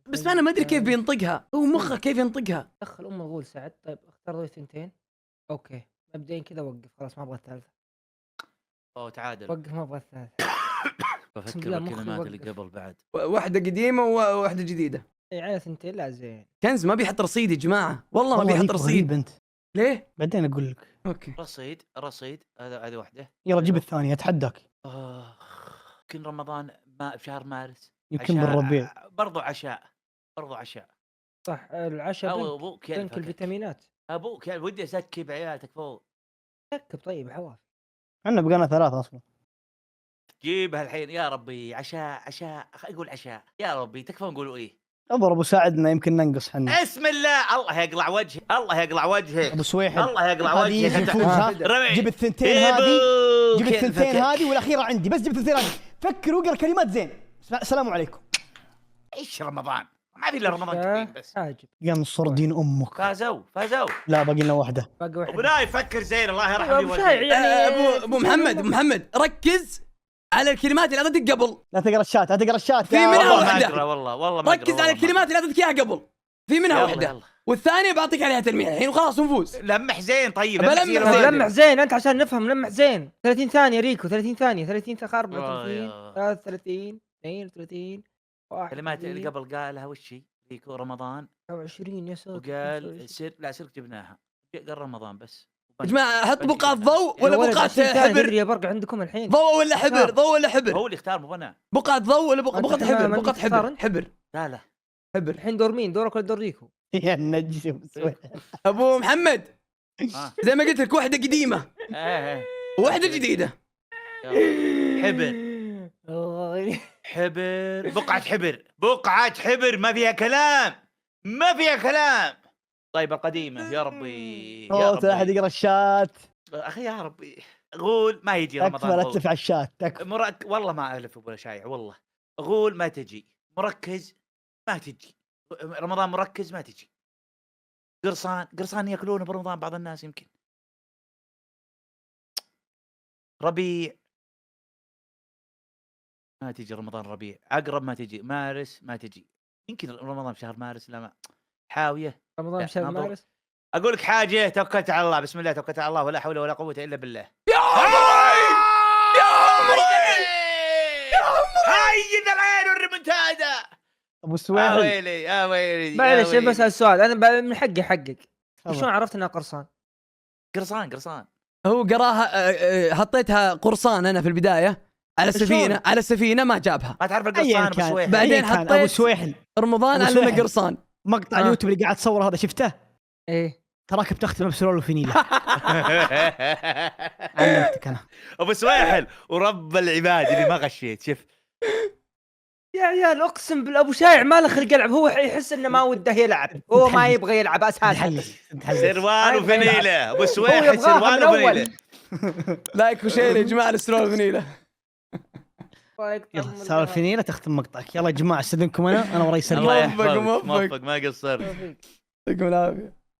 Speaker 1: بس انا ما ادري كيف بينطقها، هو مخه كيف ينطقها.
Speaker 3: دخل ام الغول سعد. طيب اختار ذول 2. اوكي مبدئيا كذا وقف خلاص ما ابغى الثالثه.
Speaker 4: اوه تعادل.
Speaker 3: وقف ما ابغى الثالثه.
Speaker 4: بفكر
Speaker 3: بالله مخي
Speaker 4: بالكلمات اللي
Speaker 3: وقف.
Speaker 4: قبل بعد.
Speaker 1: واحده قديمه وواحده جديده.
Speaker 3: اي على ثنتين لا زين.
Speaker 1: كنز ما بيحط رصيد يا جماعه، والله ما
Speaker 2: والله
Speaker 1: بيحط
Speaker 2: ليك
Speaker 1: رصيد.
Speaker 2: غريب انت.
Speaker 1: ليه؟
Speaker 2: بعدين اقول لك.
Speaker 1: اوكي.
Speaker 4: رصيد هذا واحده.
Speaker 2: يلا جيب الثانيه اتحداك.
Speaker 4: يمكن رمضان ما بشهر مارس.
Speaker 2: يمكن
Speaker 4: عشاء-
Speaker 2: بالربيع.
Speaker 4: برضو عشاء.
Speaker 3: صح العشاء
Speaker 4: او
Speaker 3: بنك.
Speaker 4: ابوك
Speaker 3: بنك
Speaker 4: ينفكك.
Speaker 3: الفيتامينات.
Speaker 4: ابوك ودي اسكي بعيالتك فوق.
Speaker 3: ركب طيب حواف.
Speaker 2: احنا بقينا 3 اصلا.
Speaker 4: جيبها الحين يا ربي. عشاء اقول عشاء يا ربي تكفى نقولوا ايه.
Speaker 2: اضرب وساعدنا يمكن ننقص حنا.
Speaker 4: اسم الله الله يقلع وجهك الله يقلع وجهك
Speaker 2: ابو سويحل
Speaker 4: الله يقلع
Speaker 2: هذه
Speaker 4: وجهك
Speaker 2: يجي يفوز ها.
Speaker 4: رمي.
Speaker 2: جيب الثنتين هذه. جيب الثنتين هذه والاخيره عندي، بس جيب الثنتين هذه. فكر واقرا كلمات زين. السلام عليكم.
Speaker 4: ايش رمضان ما في الا رمضان كريم بس.
Speaker 3: حاجب.
Speaker 2: ينصر دين امك.
Speaker 4: فازوا
Speaker 2: لا باقي لنا واحده.
Speaker 3: باقي واحد.
Speaker 4: ابو نايف فكر زين الله يرحم
Speaker 3: أيوة، أبو شايع
Speaker 4: والديك.
Speaker 3: يعني.
Speaker 1: ابو محمد ركز على الكلمات اللي اعطيتك قبل.
Speaker 2: لا تقرا الشات لا تقرا الشات.
Speaker 1: في
Speaker 2: يا
Speaker 1: منها
Speaker 2: والله.
Speaker 4: والله ما
Speaker 1: واحدة.
Speaker 4: اقرا والله ما
Speaker 1: ركز
Speaker 4: أقرأ،
Speaker 1: على
Speaker 4: والله ما
Speaker 1: الكلمات اللي اعطيتك اياها قبل. في منها
Speaker 4: يلا،
Speaker 1: واحده
Speaker 4: يلا.
Speaker 1: والثانيه بعطيك عليها تلميح الحين وخلاص ونفوز.
Speaker 4: لمح زين طيب
Speaker 1: بلمح
Speaker 4: زين.
Speaker 1: زين.
Speaker 3: لمح زين انت عشان نفهم. لمح زين. 30 ثانيه ريكو. 30 ثانيه. 30 ثانيه. 34
Speaker 4: يا.
Speaker 3: 33 32
Speaker 4: الكلمات اللي قبل قالها وش هي؟ ريكو رمضان
Speaker 3: 20 يا ساتر.
Speaker 4: وقال سرك جبناها. قال رمضان بس.
Speaker 1: يا جماعه حط
Speaker 4: بنك
Speaker 1: بقاط
Speaker 4: جبناها.
Speaker 1: ضوء ولا بقاط
Speaker 3: تدري
Speaker 1: حبر؟
Speaker 3: يا برق عندكم الحين.
Speaker 1: ضوء ولا حبر؟ ضوء ولا حبر؟
Speaker 4: هو اللي اختار مو انا.
Speaker 1: بقاط ضوء ولا
Speaker 3: أنت
Speaker 1: بقاط
Speaker 3: تمام،
Speaker 1: حبر؟
Speaker 3: أنت
Speaker 1: بقاط
Speaker 3: تختار
Speaker 1: حبر
Speaker 3: أنت.
Speaker 1: حبر
Speaker 4: لا
Speaker 1: حبر.
Speaker 3: الحين دور مين؟ دورك ولا دور ريكو؟
Speaker 2: يا النجس ابو سويحل.
Speaker 1: ابو محمد
Speaker 4: آه.
Speaker 1: زي ما قلت لك واحده قديمه
Speaker 4: ايه
Speaker 1: وواحده جديده.
Speaker 4: يلا. حبر بقعة حبر ما فيها كلام. طيب القديمة يا ربي يا
Speaker 2: صوت لا احد
Speaker 4: ربي
Speaker 2: يقرا الشات.
Speaker 4: اخي يا ربي غول ما يجي
Speaker 2: تكفى
Speaker 4: رمضان
Speaker 2: لا
Speaker 4: غول.
Speaker 2: تلف على الشات تكفى.
Speaker 4: والله ما الف ولا شايع والله. غول ما تجي. مركز ما تجي. رمضان مركز ما تجي. قرصان ياكلونه برمضان بعض الناس يمكن. ربيع ما تجي رمضان. ربيع عقرب ما تجي. مارس ما تجي. يمكن رمضان شهر مارس. لا ما حاوية.
Speaker 3: رمضان
Speaker 4: لا،
Speaker 3: شهر
Speaker 4: ناظر.
Speaker 3: مارس.
Speaker 4: اقول لك حاجه توكلت على الله. بسم الله توكلت على الله ولا حول ولا قوه الا بالله.
Speaker 1: يا عمري يا عمري
Speaker 4: هاي العين والريمونتادا.
Speaker 2: ابو سويحل
Speaker 4: يا ويلي
Speaker 3: معلش بسأل سؤال انا من حقي حقك.
Speaker 2: تفضل.
Speaker 3: شلون عرفت انها قرصان؟
Speaker 4: قرصان
Speaker 1: هو قراها. حطيتها قرصان انا في البدايه على السفينه ما جابها.
Speaker 4: ما تعرف
Speaker 2: ايا
Speaker 4: القرصان ابو
Speaker 2: كان
Speaker 4: سويحل.
Speaker 1: بعدين
Speaker 2: أياً كان. ابو
Speaker 1: حطيت
Speaker 2: سويحل
Speaker 1: رمضان
Speaker 2: أبو
Speaker 1: على انه
Speaker 2: سويحل.
Speaker 1: قرصان.
Speaker 2: مقطع اليوتيوب اللي قاعد تصوره هذا شفته؟
Speaker 3: ايه
Speaker 2: تراك بتختم بسرول وفنيله. علمتك انا.
Speaker 4: ابو سويحل ورب العباد اللي ما غشيت. شوف
Speaker 3: يا عيال اقسم بالابو شايع ما له خلق يلعب. هو يحس انه ما وده يلعب. هو ما يبغى يلعب اساسا.
Speaker 4: سروال وفنيله. ابو
Speaker 3: هو
Speaker 4: سويحل
Speaker 3: يبغاها
Speaker 4: سروال
Speaker 3: من أول.
Speaker 4: وفنيله.
Speaker 1: لايك وشير يا جماعه السرور فنيله.
Speaker 2: يلا صار الفنيله تختم مقطعك. يلا يا جماعه استاذنكم انا وراي سريع.
Speaker 4: الله
Speaker 1: موفق،
Speaker 4: يحفظك
Speaker 1: موفق.
Speaker 4: موفق ما قصرت.
Speaker 1: يعطيكم العافيه.